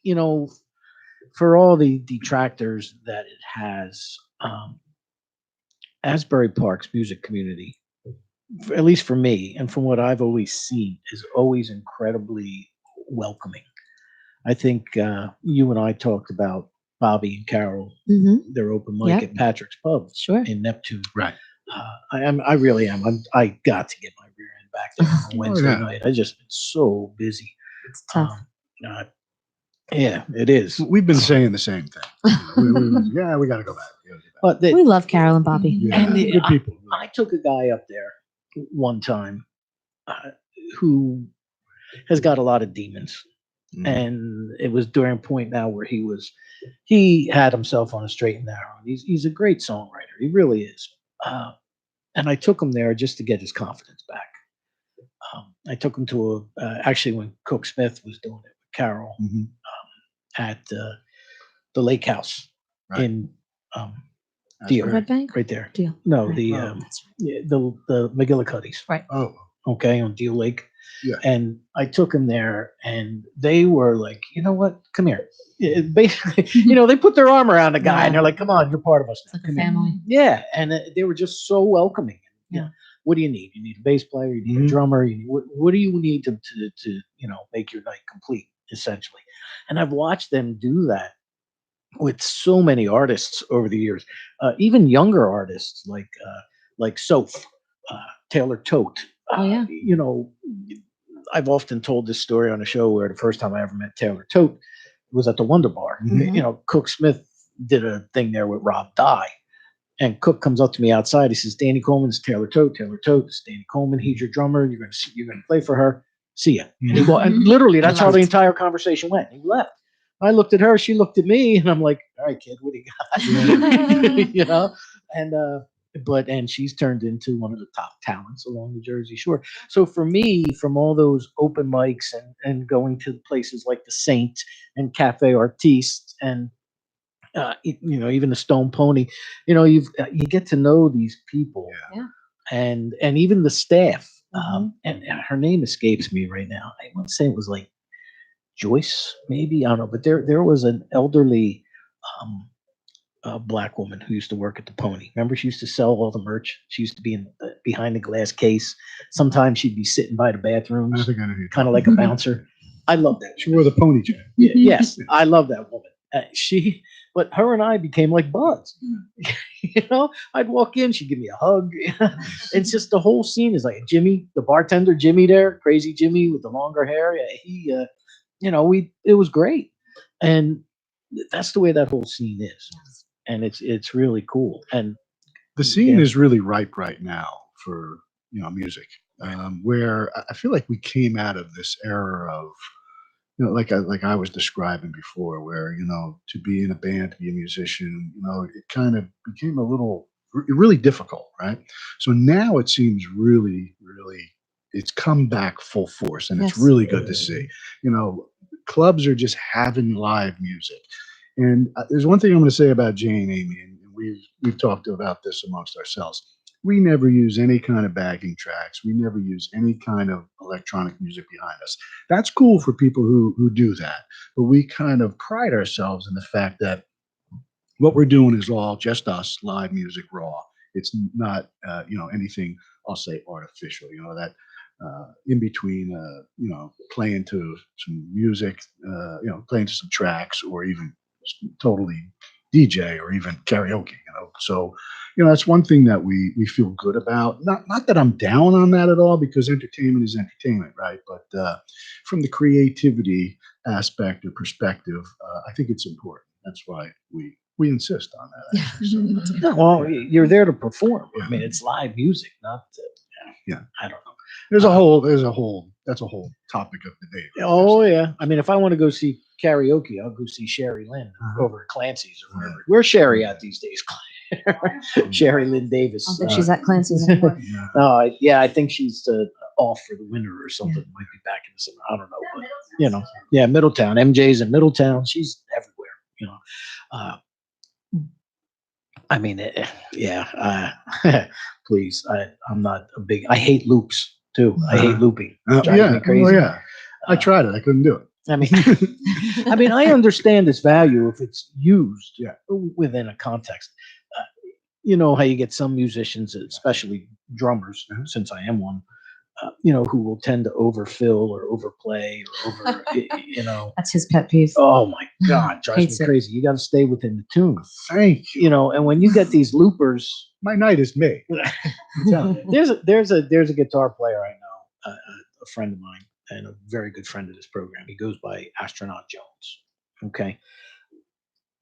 You know, for all the detractors that it has, Asbury Park's music community, at least for me, and from what I've always seen, is always incredibly welcoming. I think you and I talked about Bobby and Carol, Mm-hmm. their open mic Yep. at Patrick's Pub Sure. in Neptune. Right. I really am. I got to get my rear end back there on Wednesday yeah. night. I just been so busy. It's tough. Yeah, it is. We've been saying the same thing. Yeah, we got to go back. We gotta go back. But We love Carol and Bobby. Yeah, and good people. I took a guy up there one time who has got a lot of demons. Mhm. And it was during a point now where he had himself on a straight and narrow. And he's a great songwriter. He really is. And I took him there just to get his confidence back. I took him to actually when Cook Smith was doing it with Carol Mhm. at the Lake House Right. in That's Deal, right. Red Bank? right there. Deal. No, Right. the Oh. That's right. yeah, the McGillicuddy's. Right. Oh, Okay, on Deal Lake. Yeah. And I took him there, and they were like, you know what? Come here. Basically, they put their arm around the guy, and they're like, come on, you're part of us It's now. like a Come here." family. Yeah, and they were just so welcoming. Yeah. What do you need? You need a bass player. You need a Mhm. drummer. You need, what do you need to make your night complete? Essentially, and I've watched them do that with so many artists over the years, even younger artists like Soph, Taylor Tote. Oh, yeah. I've often told this story on a show where the first time I ever met Taylor Tote was at the Wonder Bar. Mhm. Cook Smith did a thing there with Rob Dye. And Cook comes up to me outside. He says, "Danny Coleman's Taylor Tote. Taylor Tote, this is Danny Coleman. He's your drummer. You're gonna play for her. See ya." And he and literally that's how the Left. entire conversation went. He left. I looked at her. She looked at me, and I'm like, "All right, kid, what do you got?" And she's turned into one of the top talents along the Jersey Shore. So for me, from all those open mics and going to places like the Saint and Cafe Artiste and even the Stone Pony, you get to know these people, Yeah. and even the staff. Mhm. And her name escapes me right now. I want to say it was like Joyce, maybe, I don't know, but there was an elderly black woman who used to work at the Pony. Remember, she used to sell all the merch. She used to be behind the glass case. Sometimes she'd be sitting by the I bathrooms, think I know who you're kind of like a bouncer. I love that. She wore the pony jacket. Yes, I love that woman. But her and I became like buds. I'd walk in, she'd give me a hug. It's just the whole scene is like Jimmy, the bartender, Jimmy there, crazy Jimmy with the longer hair. Yeah, it was great, and that's the way that whole scene is, and it's really cool. And The scene Yeah. is really ripe right now for music, where I feel like we came out of this era of like I was describing before, where to be in a band, to be a musician, it kind of became a little really difficult, right? So now it seems really, really, it's come back full force, and it's Yes. really good to see. Clubs are just having live music, and there's one thing I'm going to say about Jay and Amy, and we've talked about this amongst ourselves. We never use any kind of backing tracks. We never use any kind of electronic music behind us. That's cool for people who do that. But we kind of pride ourselves in the fact that what we're doing is all just us, live music, raw. It's not, anything, I'll say, artificial, that in between, playing to some music, playing to some tracks, or even totally DJ or even karaoke, So, that's one thing that we feel good about. Not that I'm down on that at all, because entertainment is entertainment, right? But from the creativity aspect or perspective, I think it's important. That's why we insist on that. Actually. So, No, well, you're there to perform. I mean, it's live music, not Yeah. I don't know. that's a whole topic of debate. right? Oh yeah. I mean, if I want to go see karaoke, I'll go see Sherry Lynn Uh-huh. over at Clancy's or wherever. Where's Sherry at these days? Sherry Lynn Davis. I don't think she's at Clancy's anymore. I think she's off for the winter or something. Might be back in the summer. I don't know. But, you know, yeah, Middletown. MJ's in Middletown. She's everywhere. You know. I mean, please. I'm not a big. I hate loops too. I hate looping. Drives me crazy. Oh, yeah. I tried it. I couldn't do it. I mean, I understand its value if it's used within a context. You know how you get some musicians, especially drummers, since I am one, you know, who will tend to overfill or overplay or over, you know. That's his pet peeve. Oh my God, drives Hates me it. crazy. You got to stay within the tune. Thank you. You know, and when you get these loopers, My night is made. there's a guitar player I know, a friend of mine, and a very good friend of this program. He goes by Astronaut Jones. Okay.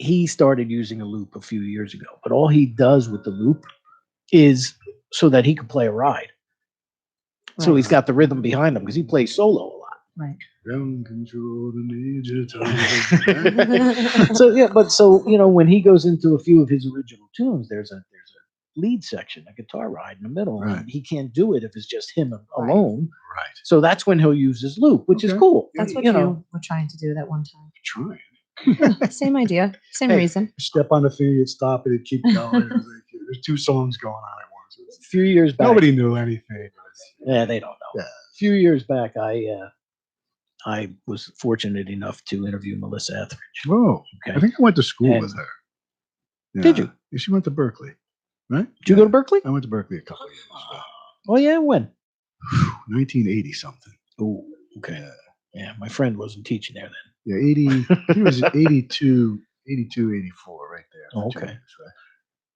He started using a loop a few years ago, but all he does with the loop is so that he can play a ride. So he's got the rhythm behind him because he plays solo a lot. Right. Ground control the major time. So you know, when he goes into a few of his original tunes, there's a lead section, a guitar ride in the middle. Right. And he can't do it if it's just him alone. Right. So that's when he'll use his loop, which is Okay. cool. That's what you you know. were trying to do that one time. Trying. Same idea, same Hey, reason. Step on the thing, you'd stop it, it'd keep going. It was like, there's two songs going on at once. A few years back. Nobody knew anything. Yeah, they don't know. Yeah. A few years back, I was fortunate enough to interview Melissa Etheridge. Whoa. Okay. I think I went to school And- with her. Did you? Yeah, she went to Berkeley, right? Did you go to Berkeley? I went to Berkeley a couple of years ago. Oh yeah, when? 1980 something. Oh, okay. Yeah, my friend wasn't teaching there then. Yeah, 80. He was 82, 84, right there. Oh, for 2 okay. years, right?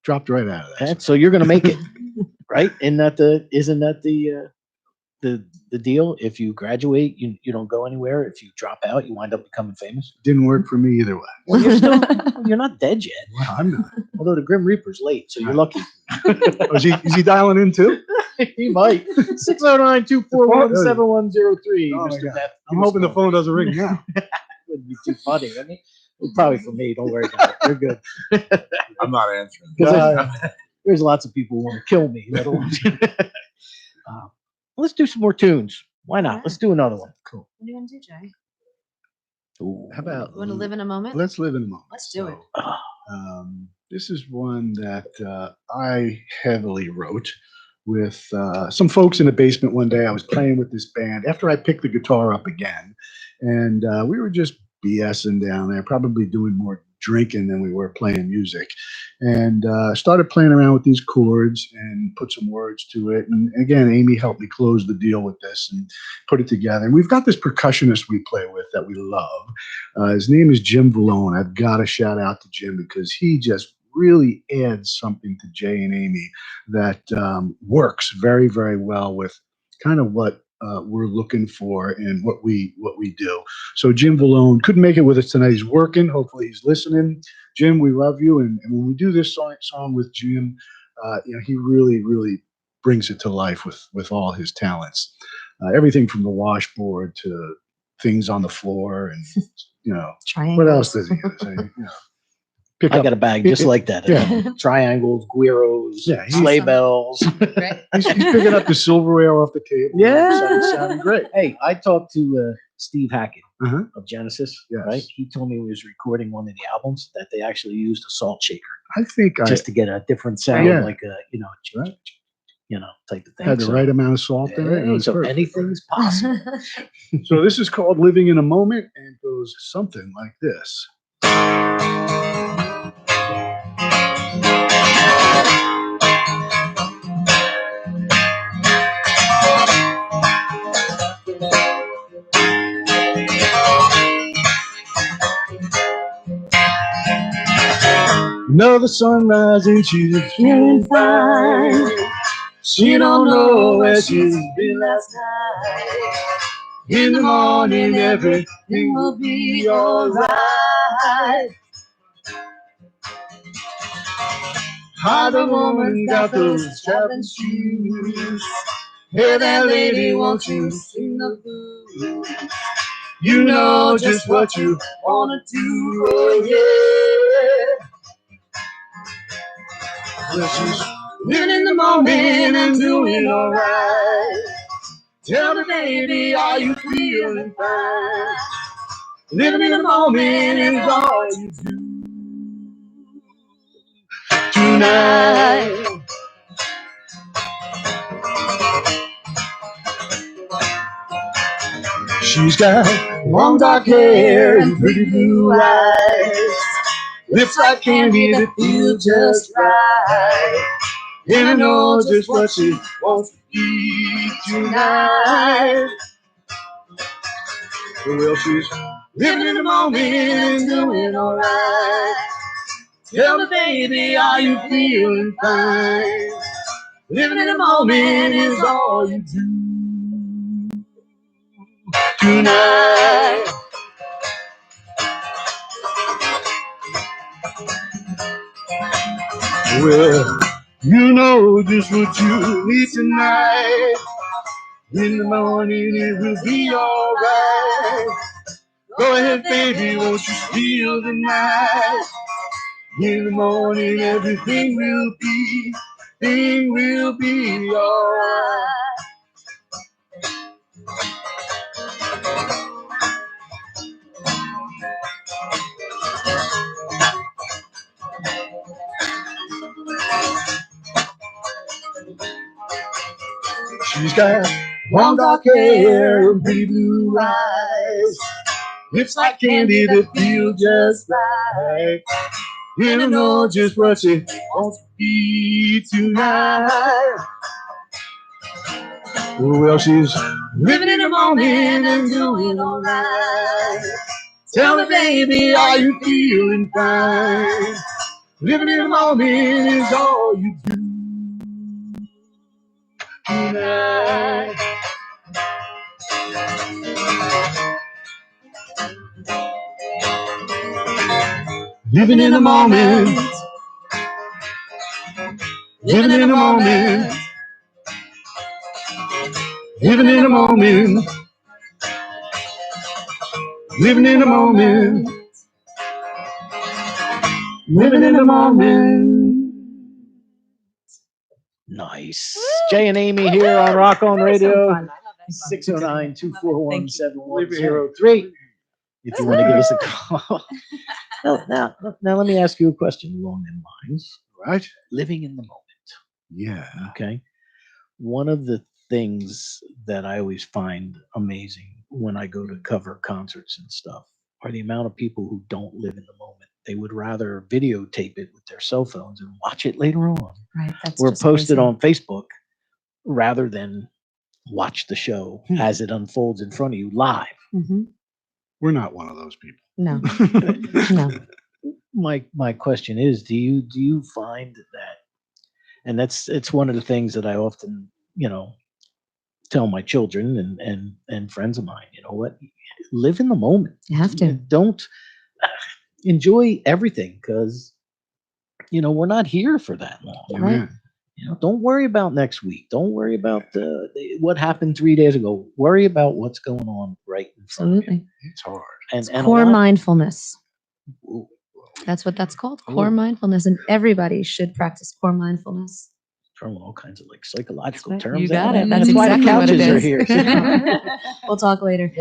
Dropped right out of that. Okay, so you're gonna make it, right? Isn't that the deal? If you graduate, you don't go anywhere. If you drop out, you wind up becoming famous. Didn't work for me either way. Well, you're not dead yet. Well, I'm not. Although the Grim Reaper's late, so you're lucky. Oh, is he dialing in too? He might. 609-241-7103. Oh, Mr. my God. Death. I'm hoping the phone doesn't ring now. Would be too funny. I mean, probably for me. Don't worry about it. You're good. I'm not answering. 'Cause there's lots of people who want to kill me. Let alone. Let's do some more tunes. Why not? Let's do another one. Cool. What do you want to do, Jay? Ooh. How about You want to live in a moment? let's live in a moment. Let's do it. This is one that I heavily wrote with some folks in the basement one day. I was playing with this band after I picked the guitar up again, and we were just BSing down there, probably doing more drinking than we were playing music, and started playing around with these chords and put some words to it. And again, Amy helped me close the deal with this and put it together. And we've got this percussionist we play with that we love. His name is Jim Vallone. I've got to shout out to Jim because he just really adds something to Jay and Amy that works very, very well with kind of what we're looking for and what we do. So Jim Vallone couldn't make it with us tonight. He's working. Hopefully he's listening. Jim, we love you. And when we do this song with Jim, he really, really brings it to life with all his talents. Everything from the washboard to things on the floor and Triangles. what else does he say? Pick I up. got a bag just like that. Yeah. Triangles, guiros, Yeah, he's- sleigh Awesome. bells. Right? He's picking up the silverware off the table. Yeah. Sounding great. Hey, I talked to Steve Hackett Uh-huh. of Genesis, Yes. right? He told me he was recording one of the albums that they actually used a salt shaker I think I just to get a different sound, Yeah. like a Right. Type of thing. had the right amount of salt in it. And it was so perfect. anything's possible. So this is called Living in a Moment and goes something like this. Another sunrise and she's feeling fine. She don't know where she's been last night. In the morning everything will be alright. How the woman got those traveling shoes. Hey there lady, won't you sing the blues? You know just what you wanna do, oh yeah. Well, she's living in the moment and doing alright. Tell me, baby, are you feeling fine? Living in the moment is all you do tonight. she's got Long dark hair and pretty blue eyes, lips like candy that feel just right. And I know just what she wants to be tonight. well, she's Living in the moment and doing alright. Tell me, baby, are you feeling fine? Living in the moment is all you do tonight. well, you know just what you need tonight. In the morning it will be alright. Go ahead, baby, won't you steal the night? In the morning everything will be alright. She's got long dark hair and pretty blue eyes, lips like candy that feel just right. And I know just what she wants to be tonight. Well, she's living in the moment and doing alright. Tell me, baby, are you feeling fine? Living in the moment is all you do tonight. Living in the moment. Living in the moment. Living in the moment. Living in the moment. Living in the moment. Nice. Jay and Amy here on Rock On Radio. Fun. I love that song. 609-241-7103. If you want to give us a call. Now, let me ask you a question along them lines. Right? Living in the moment. Yeah. Okay. One of the things that I always find amazing when I go to cover concerts and stuff are the amount of people who don't live in the moment. They would rather videotape it with their cell phones and watch it later on. Right. That's Or just post it crazy. on Facebook rather than watch the show as it unfolds in front of you live. Mhm. We're not one of those people. No. No. My question is, do you find that, and it's one of the things that I often, tell my children and friends of mine, you know what, live in the moment. You have to. Don't enjoy everything because we're not here for that long. Amen. Don't worry about next week. Don't worry about what happened 3 days ago. Worry about what's going on right in front of you. Absolutely. It's hard. And a Core lot- mindfulness. Ooh, That's what that's called. Core mindfulness. And everybody should practice core mindfulness. throwing all kinds of psychological That's right. terms. You got at it. me. That's why the exactly what it couches are is. here. We'll talk later.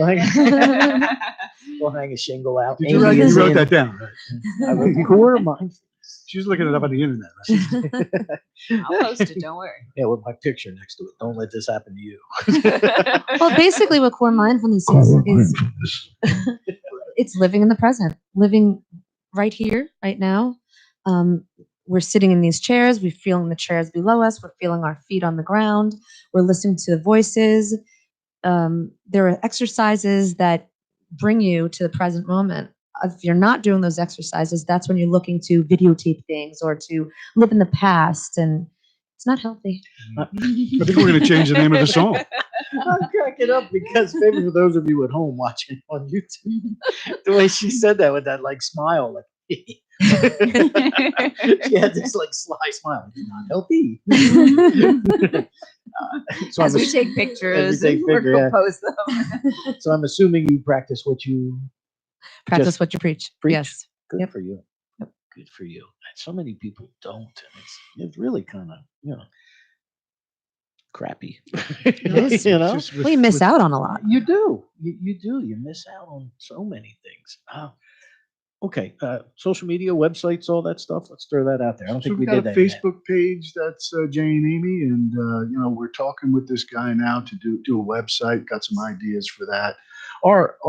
We'll hang a shingle out. Did you write, Amy is you wrote in. that down, right? I wrote core mindfulness. She's looking it up on the internet. I'll post it. Don't worry. Yeah, with my picture next to it. Don't let this happen to you. Well, basically, what core mindfulness is it's living in the present, living right here, right now. We're sitting in these chairs. We're feeling the chairs below us. We're feeling our feet on the ground. We're listening to the voices. There are exercises that bring you to the present moment. If you're not doing those exercises, that's when you're looking to videotape things or to live in the past, and it's not healthy. I think we're going to change the name of the song. I'm cracking up because maybe for those of you at home watching on YouTube, the way she said that with that smile, she had this sly smile. It's not healthy. So As I'm we ass- take pictures and picture, yeah. post them. So I'm assuming you practice what you Practice Just what you preach. preach. Yes. good Yep. for you. good for you. And so many people don't, and it's really kind of crappy. is. Just Well, you miss out on a lot. You do. You do. You miss out on so many things. Okay. Social media, websites, all that stuff. Let's throw that out there. I don't So think we we got did a that yet. Facebook page that's Jay and Amy, and we're talking with this guy now to do a website. Got some ideas for that. Our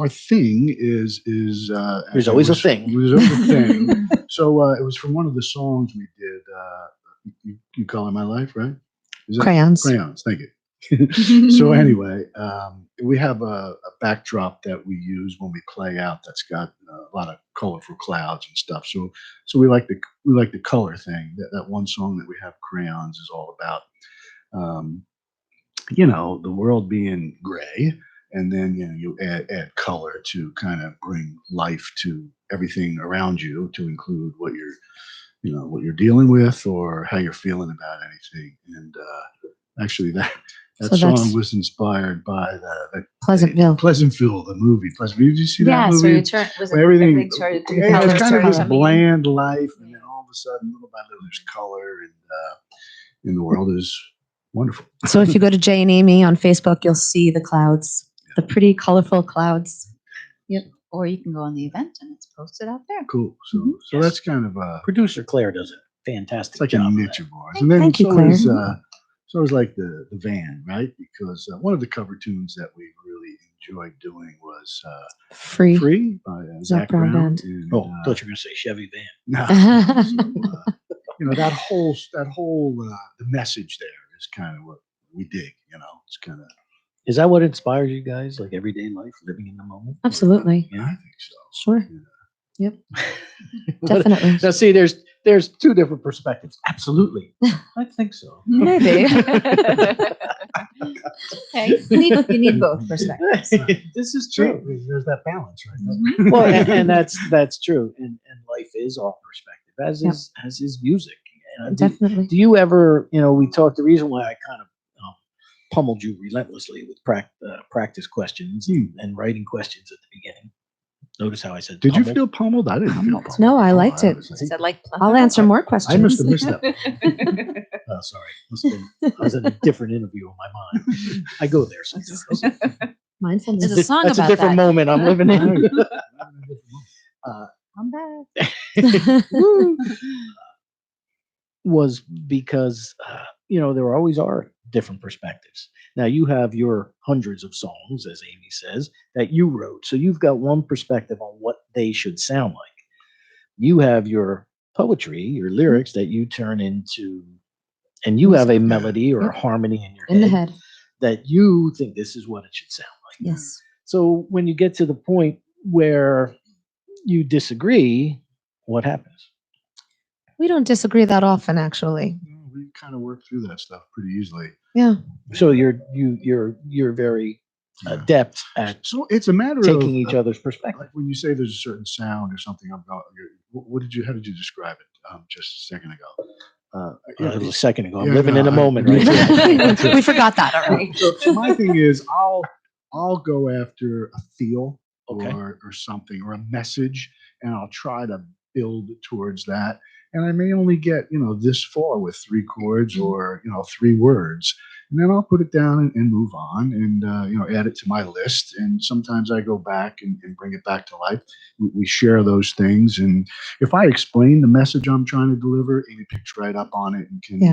thing is There's always a thing. There's always a thing. So it was from one of the songs we did. You Call It My Life, right? Is that- Crayons. Crayons. Thank you. So anyway, we have a backdrop that we use when we play out that's got a lot of colorful clouds and stuff. So we like the color thing. That one song that we have, Crayons, is all about the world being gray, and then you add color to kind of bring life to everything around you, to include what you're dealing with or how you're feeling about anything. And actually that So song that's- was inspired by the Pleasantville. Pleasantville, the movie. Pleasantville. Did you see that Yes, movie? where you turn, was it Where everything, everything started to yeah, it's kind of this coming in? bland life, and then all of a sudden, little by little, there's color, and the world is wonderful. So if you go to Jay and Amy on Facebook, you'll see the clouds, the pretty colorful clouds. Or you can go on the event and it's posted out there. Cool. So Yes. that's kind of Producer Claire does a fantastic it's like job. a of niche that. of ours. And then Thank you, so Claire. is like the van, right? Because one of the cover tunes that we really enjoyed doing was Free. "Free" by Zach Zach Brown Brown. Band. And, Oh, I thought you were going to say Chevy Van. no, so, that whole the message there is kind of what we dig. It's kind of Is that what inspires you guys? Like everyday life, living in the moment? Absolutely. I think so. Sure. What- Definitely. Now, see, there's two different perspectives. Absolutely. I think so. Maybe. Hey, you need both perspectives. This is true. There's that balance, right? Well, and that's true. And life is all perspective, as is music. Definitely. Do you ever, we talked, the reason why I kind of pummeled you relentlessly with practice questions and writing questions at the beginning. Notice how I said Did you pummeled? feel pummeled? I didn't feel pummeled. No, I liked it. was I said like I'll answer more questions. I must have missed that. Oh, sorry. I was in a different interview in my mind. I go there sometimes. Mindfulness. There's a song That's a about different that. moment I'm living in. I'm back. Was because there always are different perspectives. Now you have your hundreds of songs, as Amy says, that you wrote, so you've got one perspective on what they should sound like. You have your poetry, your lyrics that you turn into, and you have a melody or a harmony in your In the head. that you think this is what it should sound like. Yes. So when you get to the point where you disagree, what happens? We don't disagree that often, actually. We kind of work through that stuff pretty easily. Yeah. So you're very adept at So it's a matter taking of each other's perspective. Like when you say there's a certain sound or something, how did you describe it just a second ago? It was a second ago. I'm Yeah, living no, in a I- moment, yeah. right? We forgot that already. So my thing is, I'll go after a feel Okay. or something or a message, and I'll try to build towards that. And I may only get this far with 3 chords or 3 words, and then I'll put it down and move on and add it to my list. And sometimes I go back and bring it back to life. We share those things, and if I explain the message I'm trying to deliver, Amy picks right up on it and can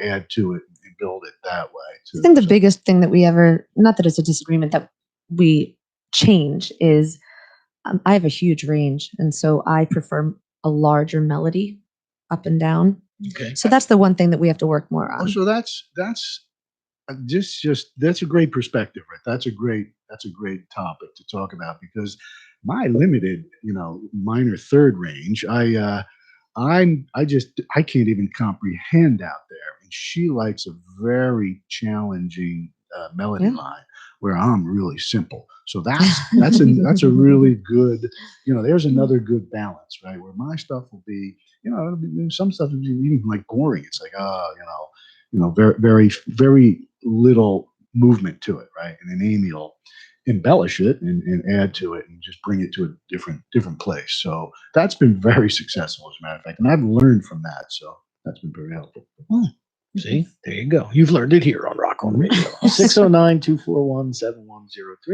add to it and build it that way. I think the biggest thing that we ever, not that it's a disagreement, that we change is I have a huge range. And so I prefer a larger melody up and down. Okay. So that's the one thing that we have to work more on. So that's a great perspective, right? That's a great topic to talk about, because my limited, minor third range, I can't even comprehend out there. And she likes a very challenging melody line where I'm really simple. So that's a really good, there's another good balance, right? Where my stuff will be, some stuff will be even like boring. It's like, very, very, very little movement to it, right? And then Amy will embellish it and add to it and just bring it to a different place. So that's been very successful, as a matter of fact, and I've learned from that. So that's been very helpful. See, there you go. You've learned it here on Rock On Radio. 609-241-7103.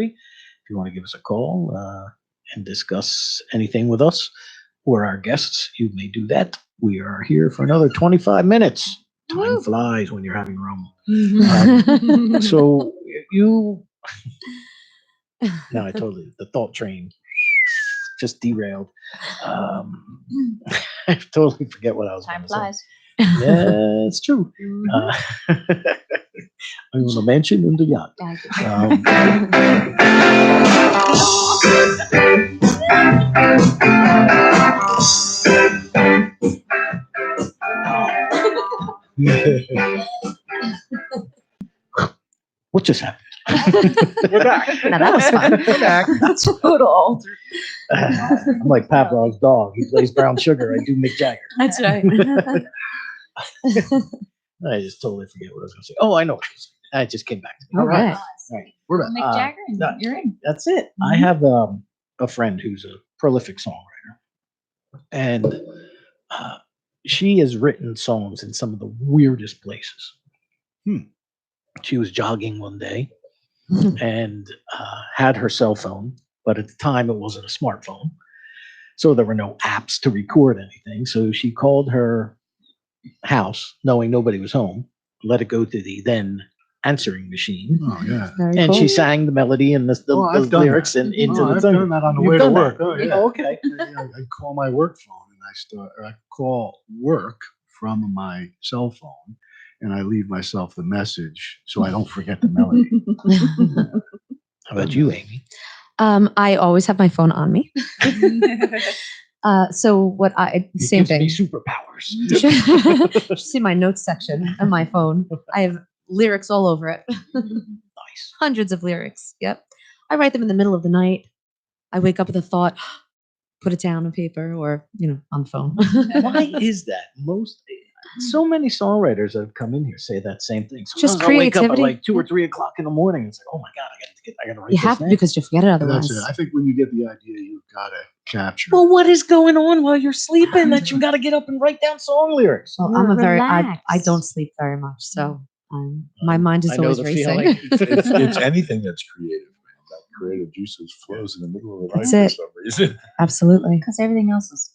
If you want to give us a call and discuss anything with us or our guests, you may do that. We are here for another 25 minutes. Time flies when you're having rum. So you... No, I totally... The thought train just derailed. I totally forget what I was Time gonna say. flies. Yeah, it's true. I want to mention in the yacht. What just happened? We're back. Now that was fun. We're back. Total. I'm like Pavlov's dog. He plays Brown Sugar. I do Mick Jagger. That's right. I just totally forget what I was going to say. Oh, I know what it is. I just came back to me. All right. All right. We're back. Mick Jagger, and no, you're in. That's it. I have a friend who's a prolific songwriter, and she has written songs in some of the weirdest places. She was jogging one day and had her cell phone, but at the time it wasn't a smartphone, so there were no apps to record anything. So she called her house, knowing nobody was home, let it go to the then answering machine. Oh yeah. Very And cool. she sang the melody and the I've done lyrics that. and into the I've thing. done that on the You've way to done work. that? Oh yeah. Oh, okay. I call my work phone and I call work from my cell phone and I leave myself the message so I don't forget the melody. How about you, Amy? I always have my phone on me. So what It same gives me thing. superpowers. You should see my notes section on my phone. I have lyrics all over it. Nice. Hundreds of lyrics. Yep. I write them in the middle of the night. I wake up with a thought, put it down on paper or, on the phone. Why is that? So many songwriters that have come in here say that same thing. Just Sometimes I'll wake up at creativity. like 2 or 3 o'clock in the morning. And it's like, oh my God, I gotta write You this have to down. because you forget it And otherwise. that's it. I think when you get the idea, you've got to capture. Well, what is going on while you're sleeping that you got to get up and write down song lyrics? Well, I'm I Relax. don't sleep very much, so my mind is I know always the racing. feeling. It's anything that's creative, man. That creative juices flows in the middle of the night That's for it. some reason. Absolutely. Because everything else is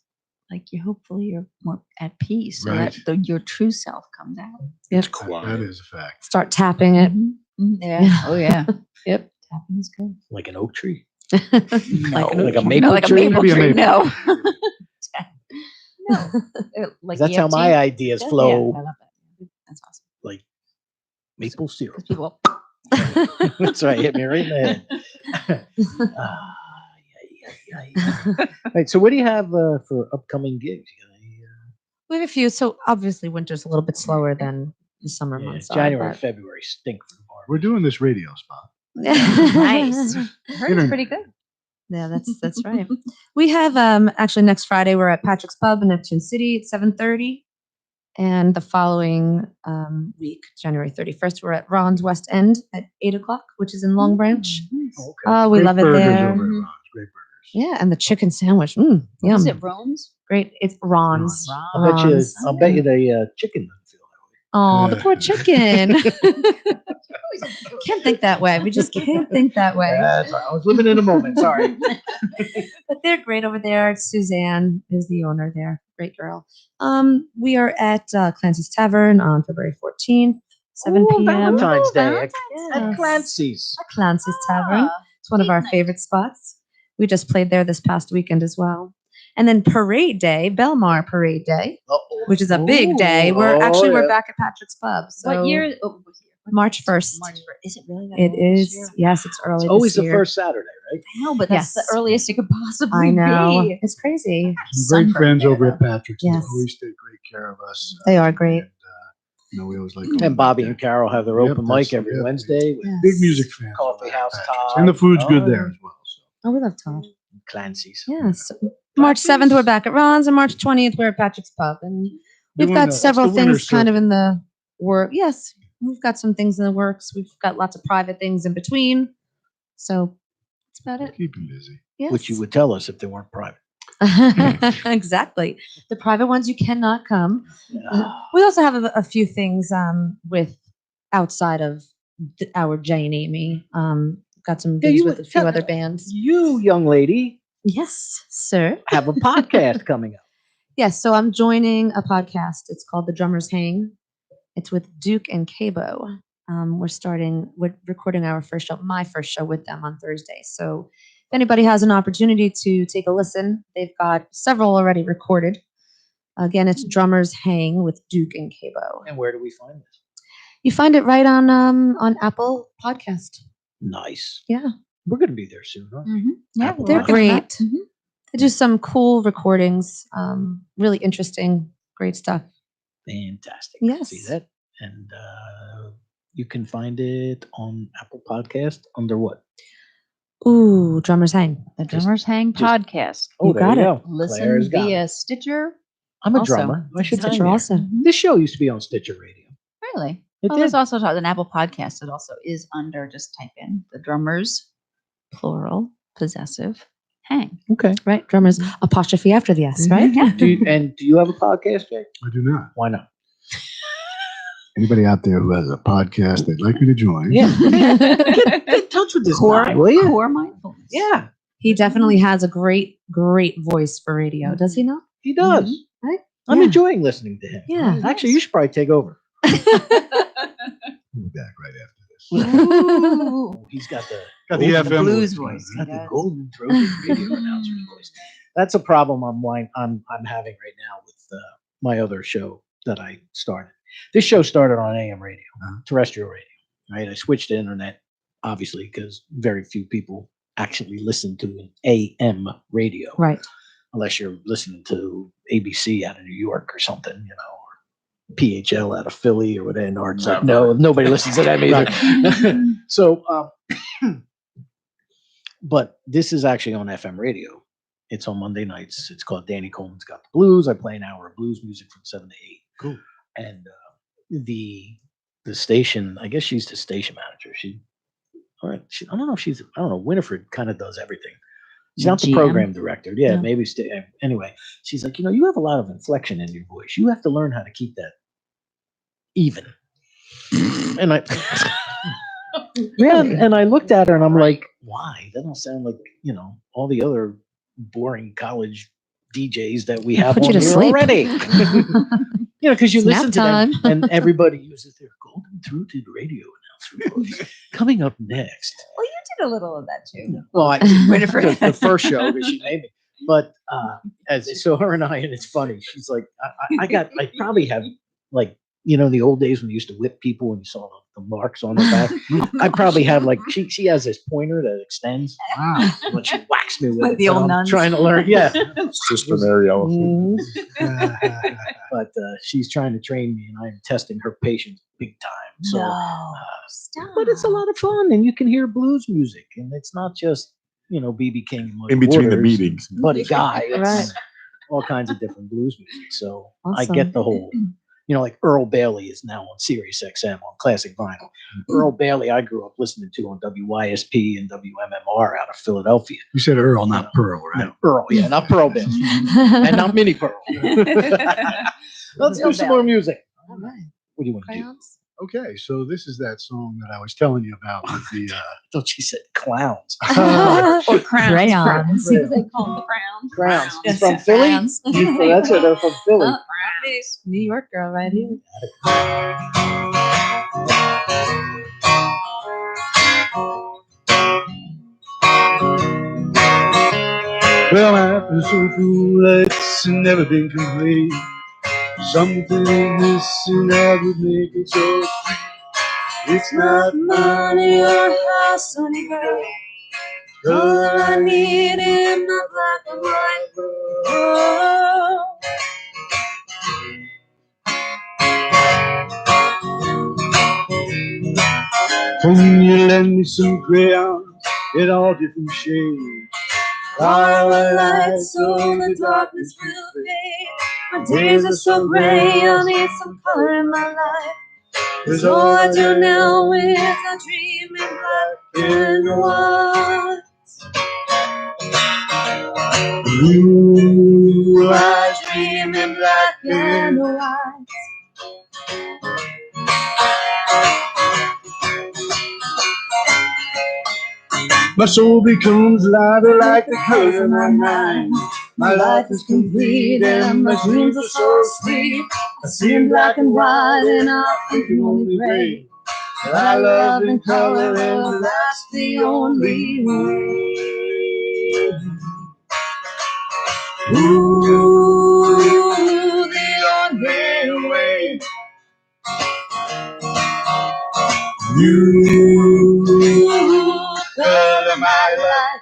like hopefully you're more at peace, so Right. that your true self comes out. Yep. That is a fact. Start tapping it. Yeah. Oh yeah. Yep. Tapping is good. Like an oak tree. Like a maple like tree? a maple Maybe a tree. maple. No. No. Like That's how EFT. my ideas Yeah, flow. I love it. That's awesome. Like maple syrup. Because people. That's right. Hit me right in the head. Right. So, what do you have for upcoming gigs? You got any, We have a few. So obviously winter's a little bit slower than the summer yeah, months. January, Are, February stink for the bar. We're doing this radio spot. but- Nice. I heard it's Internet. pretty good. Yeah, that's right. We have actually next Friday we're at Patrick's Pub in Neptune City at 7:30, and the following week, January 31st, we're at Ron's West End at 8 o'clock, which is in Long Branch. Okay. Oh, we Great love it burgers there. over at Ron's. Great burgers. Yeah, and the chicken sandwich, Is yum, it Rome's? great. It's Ron's. Ron's. I'll bet you the chicken doesn't feel Oh, the Yeah. poor chicken. Can't think that way. We just can't think that way. that way. I was living in a moment. Sorry. But they're great over there. Suzanne is the owner there. Great girl. We are at Clancy's Tavern on February 14th, 7 Ooh, p.m. Valentine's Day at Yes. Clancy's. Clancy's Tavern. It's one of our nice. favorite spots. We just played there this past weekend as well. And then Parade Day, Belmar Parade Day, Uh-oh. which is a big day. Ooh. We're Yeah. back at Patrick's Pub. So What year? Oh, what year? March 1st. March 1st. Is it really that It early this is. year? Yes, it's early. It's always this the year. first Saturday, right? I know, but that's Yes. the earliest it could possibly I know. be. It's crazy. Some great friends over at Patrick's. They Yes. always take great care of us. They are great. And, we always like And Bobby and Carol have their Yep, open that's- mic every yep. Wednesday with Yes. big music fans. Coffee over at House Patrick's. Todd. And the food's good Oh. there as well. So. Oh, we love Todd. Clancy's. Yes. March 7th, we're back at Ron's, and March 20th, we're at Patrick's Pub. And we've Doing got the- several what's the winter things kind of circuit? in the work. Yes, we've got some things in the works. We've got lots of private things in between. So about it. Keep him busy. Yes. Which you would tell us if they weren't private. Exactly. The private ones you cannot come. We also have a few things with outside of our Jay and Amy. Got some Yeah, things you with a would few tell- other bands. You, young lady, Yes, sir. have a podcast coming up. Yes, so I'm joining a podcast. It's called The Drummers Hang. It's with Duke and Cabo. We're recording our first show, my first show with them on Thursday. So if anybody has an opportunity to take a listen, they've got several already recorded. Again, it's Drummers Hang with Duke and Cabo. And where do we find this? You find it right on Apple Podcast. Nice. Yeah. We're going to be there soon, huh? Yeah, Apple They're Podcast. great. They do some cool recordings. Really interesting, great stuff. Fantastic. Yes. See that? And you can find it on Apple Podcast under what? Ooh, Drummers Hang. The Drummers Hang just- podcast. Oh, You there got you it. go. Listen Claire's got via it. Stitcher. I'm a also. drummer. I should hang Stitcher there. also. This show used to be on Stitcher Radio. Really? It Well, did. there's also an Apple podcast. It also is under, just type in the Drummers, plural, possessive, hang. Okay. Right? Drummers apostrophe after the S, right? Yeah. Do you have a podcast, Jay? I do not. Why not? Anybody out there who has a podcast they'd like me to join? Yeah. Get in touch with this guy, will you? Core mindfulness. Yeah, He definitely has a great voice for radio, does he not? he does. Right? I'm Yeah. enjoying listening to him. Yeah. Actually, you should probably take over. We'll be back right after this. Ooh, he's got the Got the golden FM blues voice. voice. He's got the Yes. golden throated radio announcer voice. That's a problem I'm having right now with my other show that I started. This show started on AM radio, terrestrial radio. Right, I switched to internet, obviously, because very few people actually listen to an AM radio, Right. unless you're listening to ABC out of New York or something, or PHL out of Philly or whatever. Or it's like, no, nobody listens to them either. So, but this is actually on FM radio. It's on Monday nights. It's called Danny Coleman's Got the Blues. I play an hour of blues music from 7 to 8. Cool. And the station, I guess she's the station manager. I don't know. Winifred kind of does everything. She's not the GM. program director. Yeah, Yeah. maybe. Anyway, she's like, you have a lot of inflection in your voice. You have to learn how to keep that even. And I, yeah, and I looked at her and I'm like, why? That don't sound like all the other boring college DJs that we have Put you on to here sleep. already. Because you It's nap listen to them time. and everybody uses their golden throated radio announcer voice. Coming up next. Well, you did a little of that too. Well, Winifred. the first show that she made me. But so her and and it's funny. She's like, I probably have like, the old days when you used to whip people and you saw the marks on their back. I probably have like, she has this pointer that extends. Wow. When she whacks me with Like it. the but old I'm nuns. trying to learn. Yeah. Sister Mariella. Mhm. But she's trying to train me and I'm testing her patience big time. So, Stop. but it's a lot of fun and you can hear blues music and it's not just, BB King and Muddy In between the Waters, meetings. Buddy Guy. It's Right. all kinds of different blues music. So I Awesome. get the whole, like Earl Bailey is now on Sirius XM on classic vinyl. Earl Bailey, I grew up listening to on WYSP and WMMR out of Philadelphia. You said Earl, not Pearl, right? No, Earl, yeah, not Pearl Bailey. And not Mini Pearl. Let's do some more music. All right. What do you want to do? Crayons? Okay, so this is that song that I was telling you about with the I thought she said clowns. Or crowns. Crayons. They call them crowns. Crowns. Yes, From Philly? crowns. That's it. They're from Philly. Brownies. New York girl right here. Well, I've been so through it's never been complete. Something missing that would make it so sweet. It's not money or house, honey girl. All I need in my black and white world. Can you lend me some crayons in all different shades? While I light so the darkness will fade. My days are so gray, I need some color in my life. 'Cause all I do now is I dream in black and white. Blue eyes dreaming black and white. My soul becomes lighter like the colors of my mind. My life is complete and my dreams are so sweet. I see in black and white and I think only gray. But I love in color and that's the only way. Ooh, the only way. You color my life.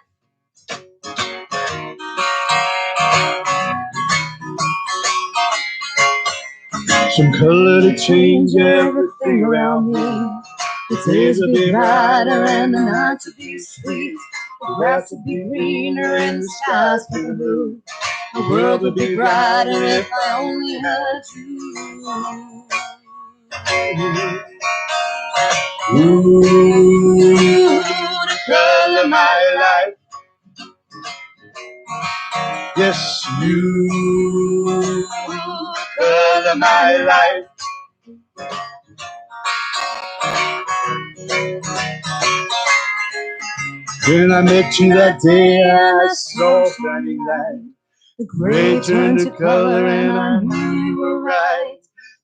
Some color to change everything around me. The days will be brighter and the nights will be sweet. The grass will be greener and the skies will be blue. The world would be brighter if I only had you. Ooh, the color my life. Yes, you color my life. When I met you that day, I saw a shining light. The gray turned to color and I knew you were right.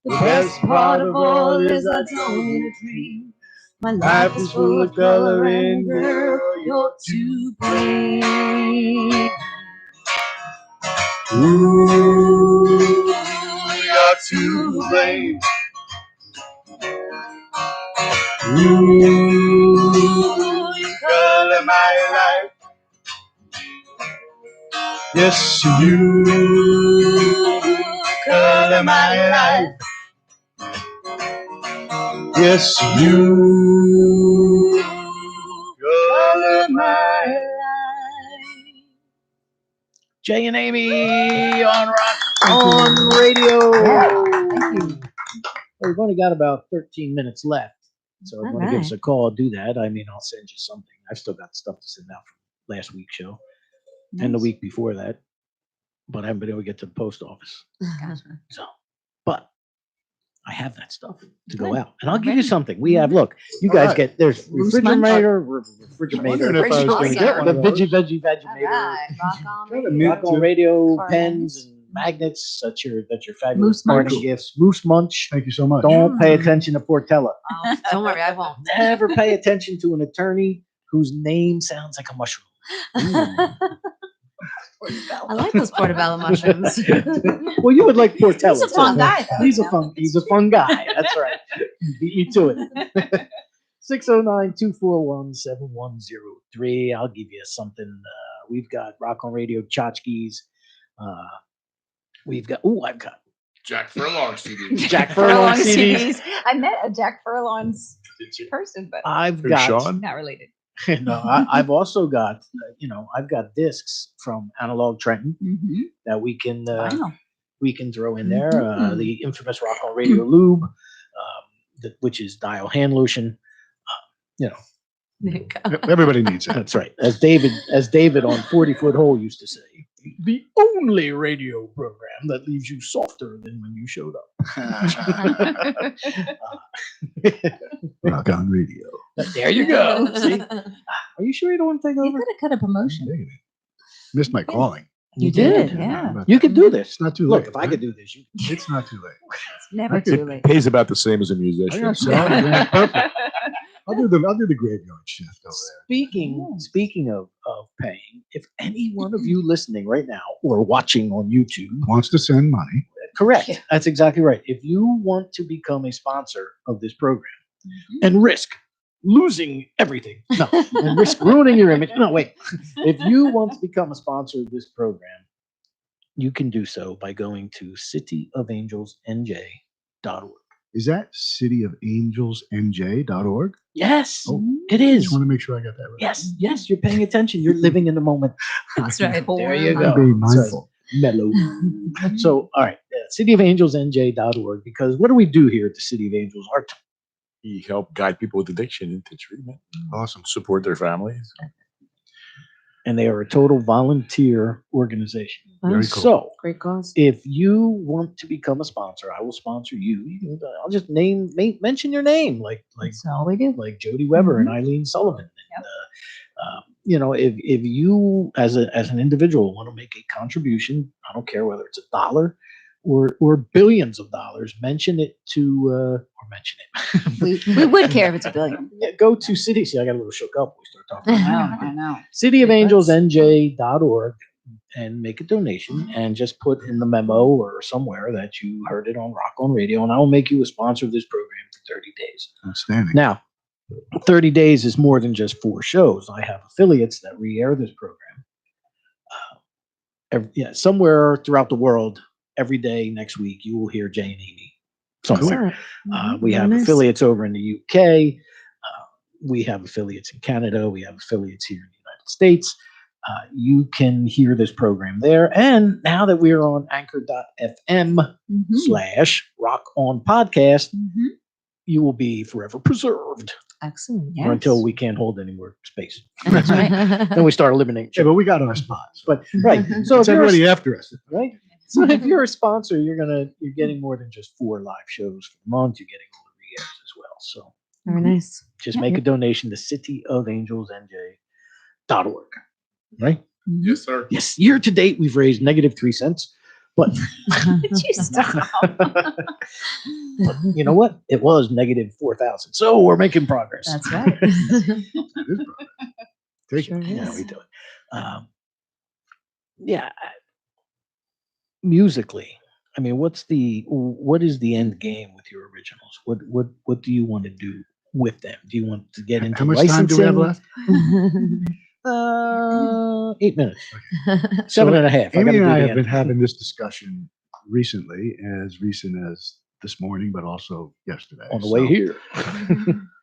The best part of all is I don't need a dream. My life is full of color and girl, you're to blame. Ooh, you're to blame. Ooh, you color my life. Yes, you color my life. Yes, you color my life. Jay and Amy on Rock on Radio. Thank you. Well, we've only got about 13 minutes left. So if you All want to give us right. a call, do that. I mean, I'll send you something. I've still got stuff to send out from last week's show and the week before that. But I haven't been able to get to the post office. So, but I have that stuff to go out. And I'll give you something. We have, look, you guys right. get, there's Loose munch. refrigerator, wondering if I was going to get one the of those. veggie All maker, right, rock on. Kinda Radio. neat. rock on radio, Car pens magnets. and magnets. That's your fabulous Moose party Munch. gifts. Moose Munch. Thank you so much. Don't pay attention to Portella. Oh, don't worry, I won't. Never pay attention to an attorney whose name sounds like a mushroom. I like those portobello mushrooms. Well, you would like Portella. He's a fun too. guy, though. He's a fun guy. That's right. Beat you to it. 609-241-7103. I'll give you something. We've got Rock on Radio tchotchkes. We've got, I've got Jack Furlong CD. Jack Furlong CDs. I met a Jack Furlong's person, but I've Who's got, Sean? not related. no, I've also got, I've got discs from Analog Trenton Mm-hmm. that we can Wow. we can throw in there. Mhm. The infamous Rock on Radio lube, which is dial hand lotion. There you go. Everybody needs it. That's right. As David on 40-Foot Hole used to say, the only radio program that leaves you softer than when you showed up. Rock on Radio. There you go. See? Are you sure you don't want to take You over? could have cut a promotion. Digging it. Missed my calling. You did, did. yeah. You could do this. It's not too Look, late. if I could do this, you It's not too late. It's never I too could late. Pays about the same as a I musician. got salary. Man, perfect. I'll do the graveyard shift over there. Speaking of paying, if any one of you listening right now or watching on YouTube, Wants to send money. correct. Yeah. That's exactly right. If you want to become a sponsor of this program Mhm. and risk losing everything, no, and risk ruining your image. No, wait. If you want to become a sponsor of this program, you can do so by going to cityofangelsnj.org. Is that cityofangelsnj.org? Yes, Oh, it I is. just want to make sure I got that right. Yes, you're paying attention. You're living in the moment. That's right. There you I'm go. being That's right. mindful. Mellow. So, all right, cityofangelsnj.org, because what do we do here at the City of Angels? He helped guide people with addiction into treatment. Awesome. Support their families. and they are a total volunteer organization. Very cool. So, Great cause. if you want to become a sponsor, I will sponsor you. I'll just mention your name, like That's all we do. like Jody Weber and Eileen Sullivan. And, if you as an individual want to make a contribution, I don't care whether it's $1 or billions of dollars, mention it to or mention it. We would care if it's a billion. Yeah, go to city. See, I got a little shook up when we start talking. I know. cityofangelsnj.org and make a donation and just put in the memo or somewhere that you heard it on Rock On Radio, and I will make you a sponsor of this program for 30 days. Outstanding. Now, 30 days is more than just 4 shows. I have affiliates that re-air this program. Somewhere throughout the world, every day next week, you will hear Jay and Amy somewhere. We have affiliates over in the UK. We have affiliates in Canada. We have affiliates here in the United States. You can hear this program there. And now that we're on anchor.fm/rock on podcast, you will be forever preserved. Excellent. Or until we can't hold any more space. That's right. Then we start eliminating. Yeah, but we got our spots. But right. So It's if you're everybody after us. right. So if you're a sponsor, you're getting more than just 4 live shows for the month. You're getting all the re-airs as well. So Very nice. just make a donation to cityofangelsnj.org. Right? Yes, sir. Yes. Year to date, we've raised -3 cents. But You stop. you know what? It was -4,000. So we're making progress. That's right. That is brother. Take Sure it. Yeah, is. we do it. Musically, I mean, what is the end game with your originals? What do you want to do with them? Do you want to get into How much licensing? time do we have left? 8 minutes. 7.5. Amy and I have been having this discussion recently, as recent as this morning, but also yesterday. on the way here.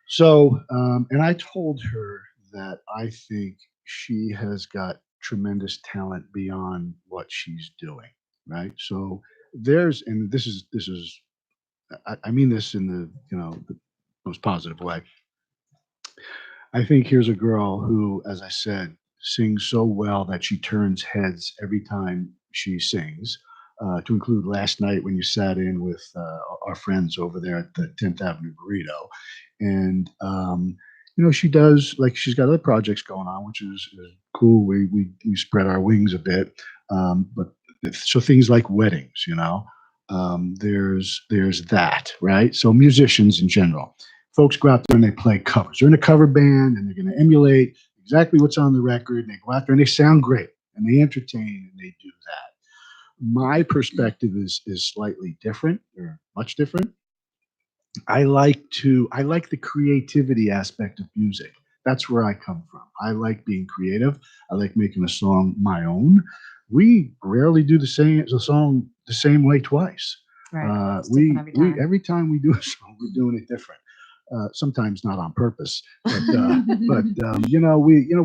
So, and I told her that I think she has got tremendous talent beyond what she's doing. Right. So and this is, I mean this in the most positive way. I think here's a girl who, as I said, sings so well that she turns heads every time she sings. To include last night when you sat in with our friends over there at the 10th Avenue Burrito, and she does, like, she's got other projects going on, which is cool. We spread our wings a bit, but so things like weddings, there's that, right? So musicians in general, folks go out there and they play covers. They're in a cover band and they're going to emulate exactly what's on the record. And they go out there and they sound great and they entertain and they do that. My perspective is slightly different, or much different. I like the creativity aspect of music. That's where I come from. I like being creative. I like making a song my own. We rarely do the song the same way twice. Right. It's We different every time. every time we do a song, we're doing it different. Sometimes not on purpose, but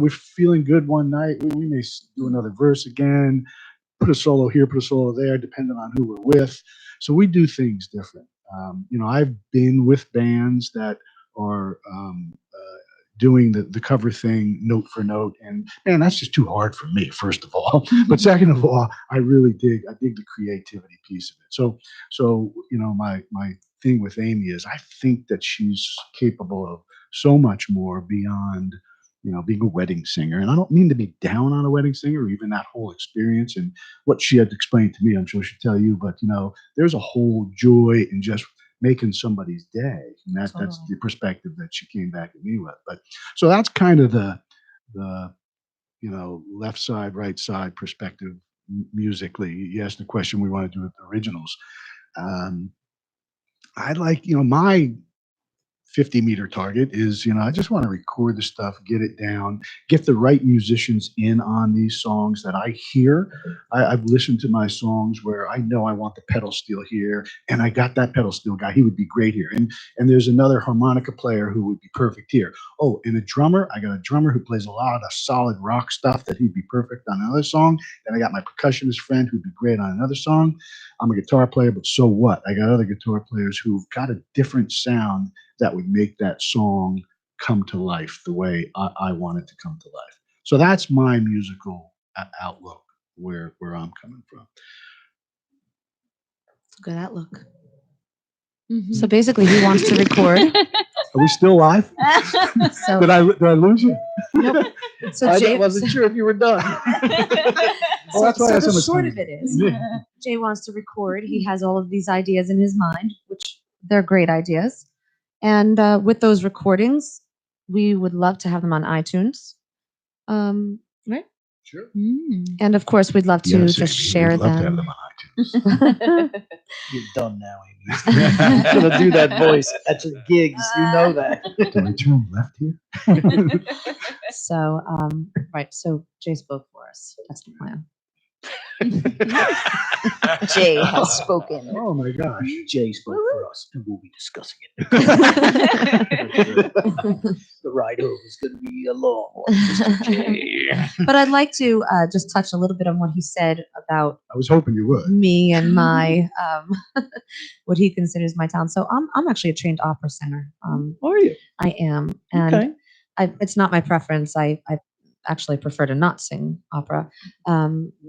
we're feeling good one night. We may do another verse again, put a solo here, put a solo there, depending on who we're with. So we do things different. I've been with bands that are doing the cover thing note for note, and man, that's just too hard for me, first of all. But second of all, I dig the creativity piece of it. So my thing with Amy is I think that she's capable of so much more beyond being a wedding singer. And I don't mean to be down on a wedding singer or even that whole experience and what she had explained to me. I'm sure she'll tell you, but there's a whole joy in just making somebody's day, and that's the perspective that she came back at me with. But so that's kind of the left side, right side perspective musically. You asked the question we want to do with the originals. I like, my 50-meter target is, I just want to record the stuff, get it down, get the right musicians in on these songs that I hear. I've listened to my songs where I know I want the pedal steel here, and I got that pedal steel guy. He would be great here. And there's another harmonica player who would be perfect here. Oh, and a drummer. I got a drummer who plays a lot of solid rock stuff that he'd be perfect on another song. Then I got my percussionist friend who'd be great on another song. I'm a guitar player, but so what? I got other guitar players who've got a different sound that would make that song come to life the way I want it to come to life. So that's my musical outlook where I'm coming from. Good outlook. Mhm. So basically, he wants to record. Are we still live? So Did I lose you? nope. So I Jay wasn't sure if you were done. Oh, that's why I so had so the much short time. of it is, Yeah. Jay wants to record. He has all of these ideas in his mind, which they're great ideas. And with those recordings, we would love to have them on iTunes. Right? Sure. And of course, we'd love to Yes, just Amy, share we'd love to have them. them on iTunes. You're done now, Amy. I'm gonna do that voice at your gigs. You know that. Do I turn left here? So, right. So Jay spoke for us. That's the plan. Jay has spoken. Oh my gosh. Jay spoke for us, and we'll be discussing it. The ride home is going to be a long one, Mr. Jay. But I'd like to just touch a little bit on what he said about I was hoping you would. me and my what he considers my talent. So I'm actually a trained opera singer. Are you? I am, and Okay. it's not my preference. I actually prefer to not sing opera.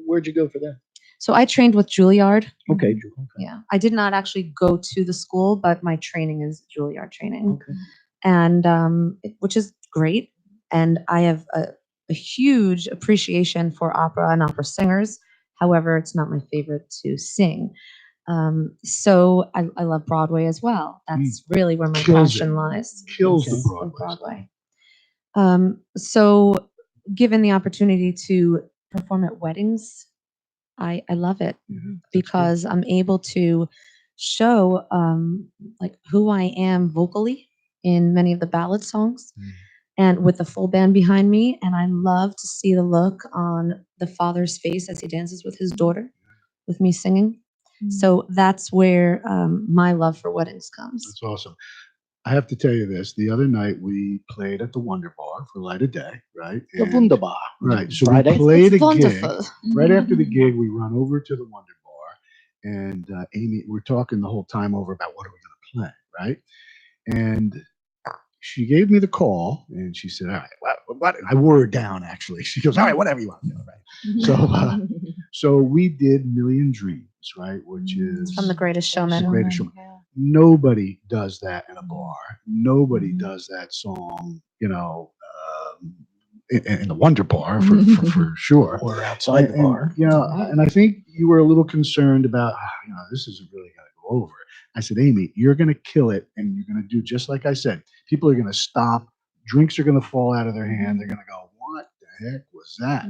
Where'd you go for that? So I trained with Juilliard. Okay. Drew. Okay. Yeah, I did not actually go to the school, but my training is Juilliard training, Okay. and which is great. And I have a huge appreciation for opera and opera singers. However, it's not my favorite to sing. So I love Broadway as well. That's really where my Kills passion it. lies. Kills Okay. the is Broadway. Broadway. So given the opportunity to perform at weddings, I love it because I'm able to show like who I am vocally in many of the ballad songs and with the full band behind me. And I love to see the look on the father's face as he dances with his daughter, with me singing. So that's where my love for weddings comes. That's awesome. I have to tell you this. The other night we played at the Wonder Bar for Light of Day, right? The And- Wunderbar. Right. So Friday? we played It's a wonderful. gig. Right after the gig, we run over to the Wonder Bar, and Amy, we're talking the whole time over about what are we going to play, right? And she gave me the call, and she said, "All right, what?" I wore her down actually. She goes, "All right, whatever you want to do." Right. So we did Million Dreams, right? Which is From The Greatest Showman. The Greatest Showman. Nobody does that in a bar. Nobody does that song, in the Wonder Bar for sure. Or outside the bar. And I think you were a little concerned about, this isn't really going to go over. I said, Amy, you're going to kill it, and you're going to do just like I said. People are going to stop. Drinks are going to fall out of their hand. They're going to go, what the heck was that?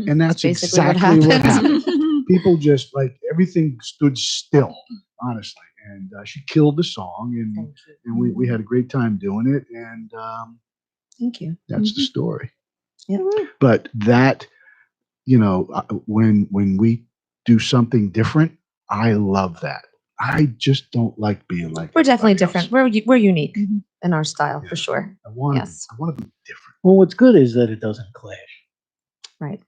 And that's basically what exactly what happened. happened. People just everything stood still, honestly. And she killed the song, and we had a great time doing it. And Thank you. that's the story. Yeah. But that, when we do something different, I love that. I just don't like being like We're definitely everybody different. else. We're unique in our style for sure. I want to Yes. be different. Well, what's good is that it doesn't clash. Right.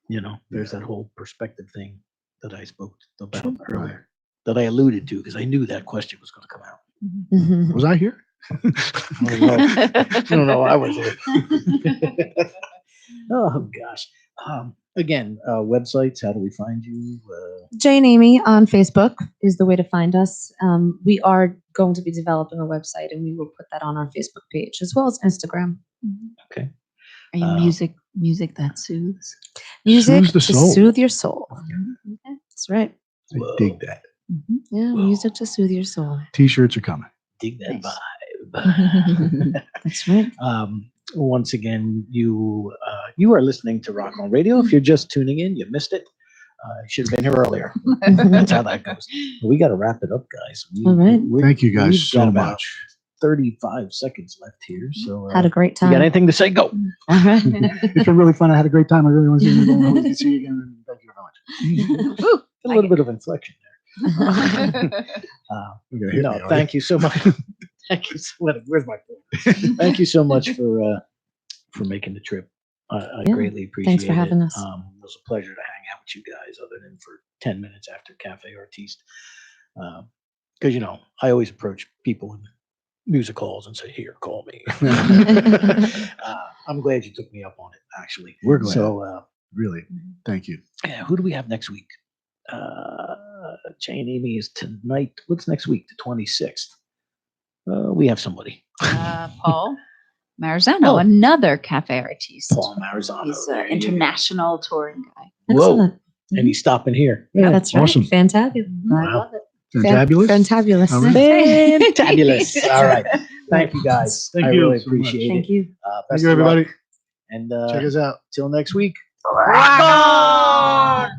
There's that whole perspective thing that I spoke about Right. earlier, that I alluded to because I knew that question was going to come out. Mhm. Was I here? I don't know. I was here. Oh gosh. Again, websites. How do we find you? Jay and Amy on Facebook is the way to find us. We are going to be developing a website, and we will put that on our Facebook page as well as Instagram. Okay. Are you music that soothes? Music Soothes the to soul. soothe your soul. That's right. I dig that. Yeah, music to soothe your soul. T-shirts are coming. Dig that Nice. vibe. That's right. Once again, you are listening to Rock on Radio. If you're just tuning in, you missed it. You should have been here earlier. That's how that goes. We got to wrap it up, guys. All right. Thank you guys we've so got about much. 35 seconds left here. So, Had a great you time. got anything to say? Go. All right. It's been really fun. I had a great time. I really want to see you. Hope to see you again. Thank you very much. A little bit of inflection there. You're gonna hit me, No, aren't you? thank you so much. Thank you. Where's my phone? Thank you so much for making the trip. I Yeah, greatly appreciate thanks for having it. us. It was a pleasure to hang out with you guys, other than for 10 minutes after Cafe Artiste. Because I always approach people in music halls and say, "Here, call me." I'm glad you took me up on it. Actually, We're glad. So, Really, thank you. yeah, who do we have next week? Jane Amy is tonight. What's next week? The 26th. We have somebody. Paul Marzano, Oh. another cafe artiste. Paul Marzano. He's There an you go. international touring guy. Whoa. Excellent. And he's stopping here. Yeah, that's right. Awesome. Fantabulous. I love it. Fantabulous. Fantabulous. All right. Fantabulous. All right. Thank you guys. Thank I you really so much. appreciate Thank it. you. Best Thank you, of luck. everybody. And Check us out. till next week. Rock on!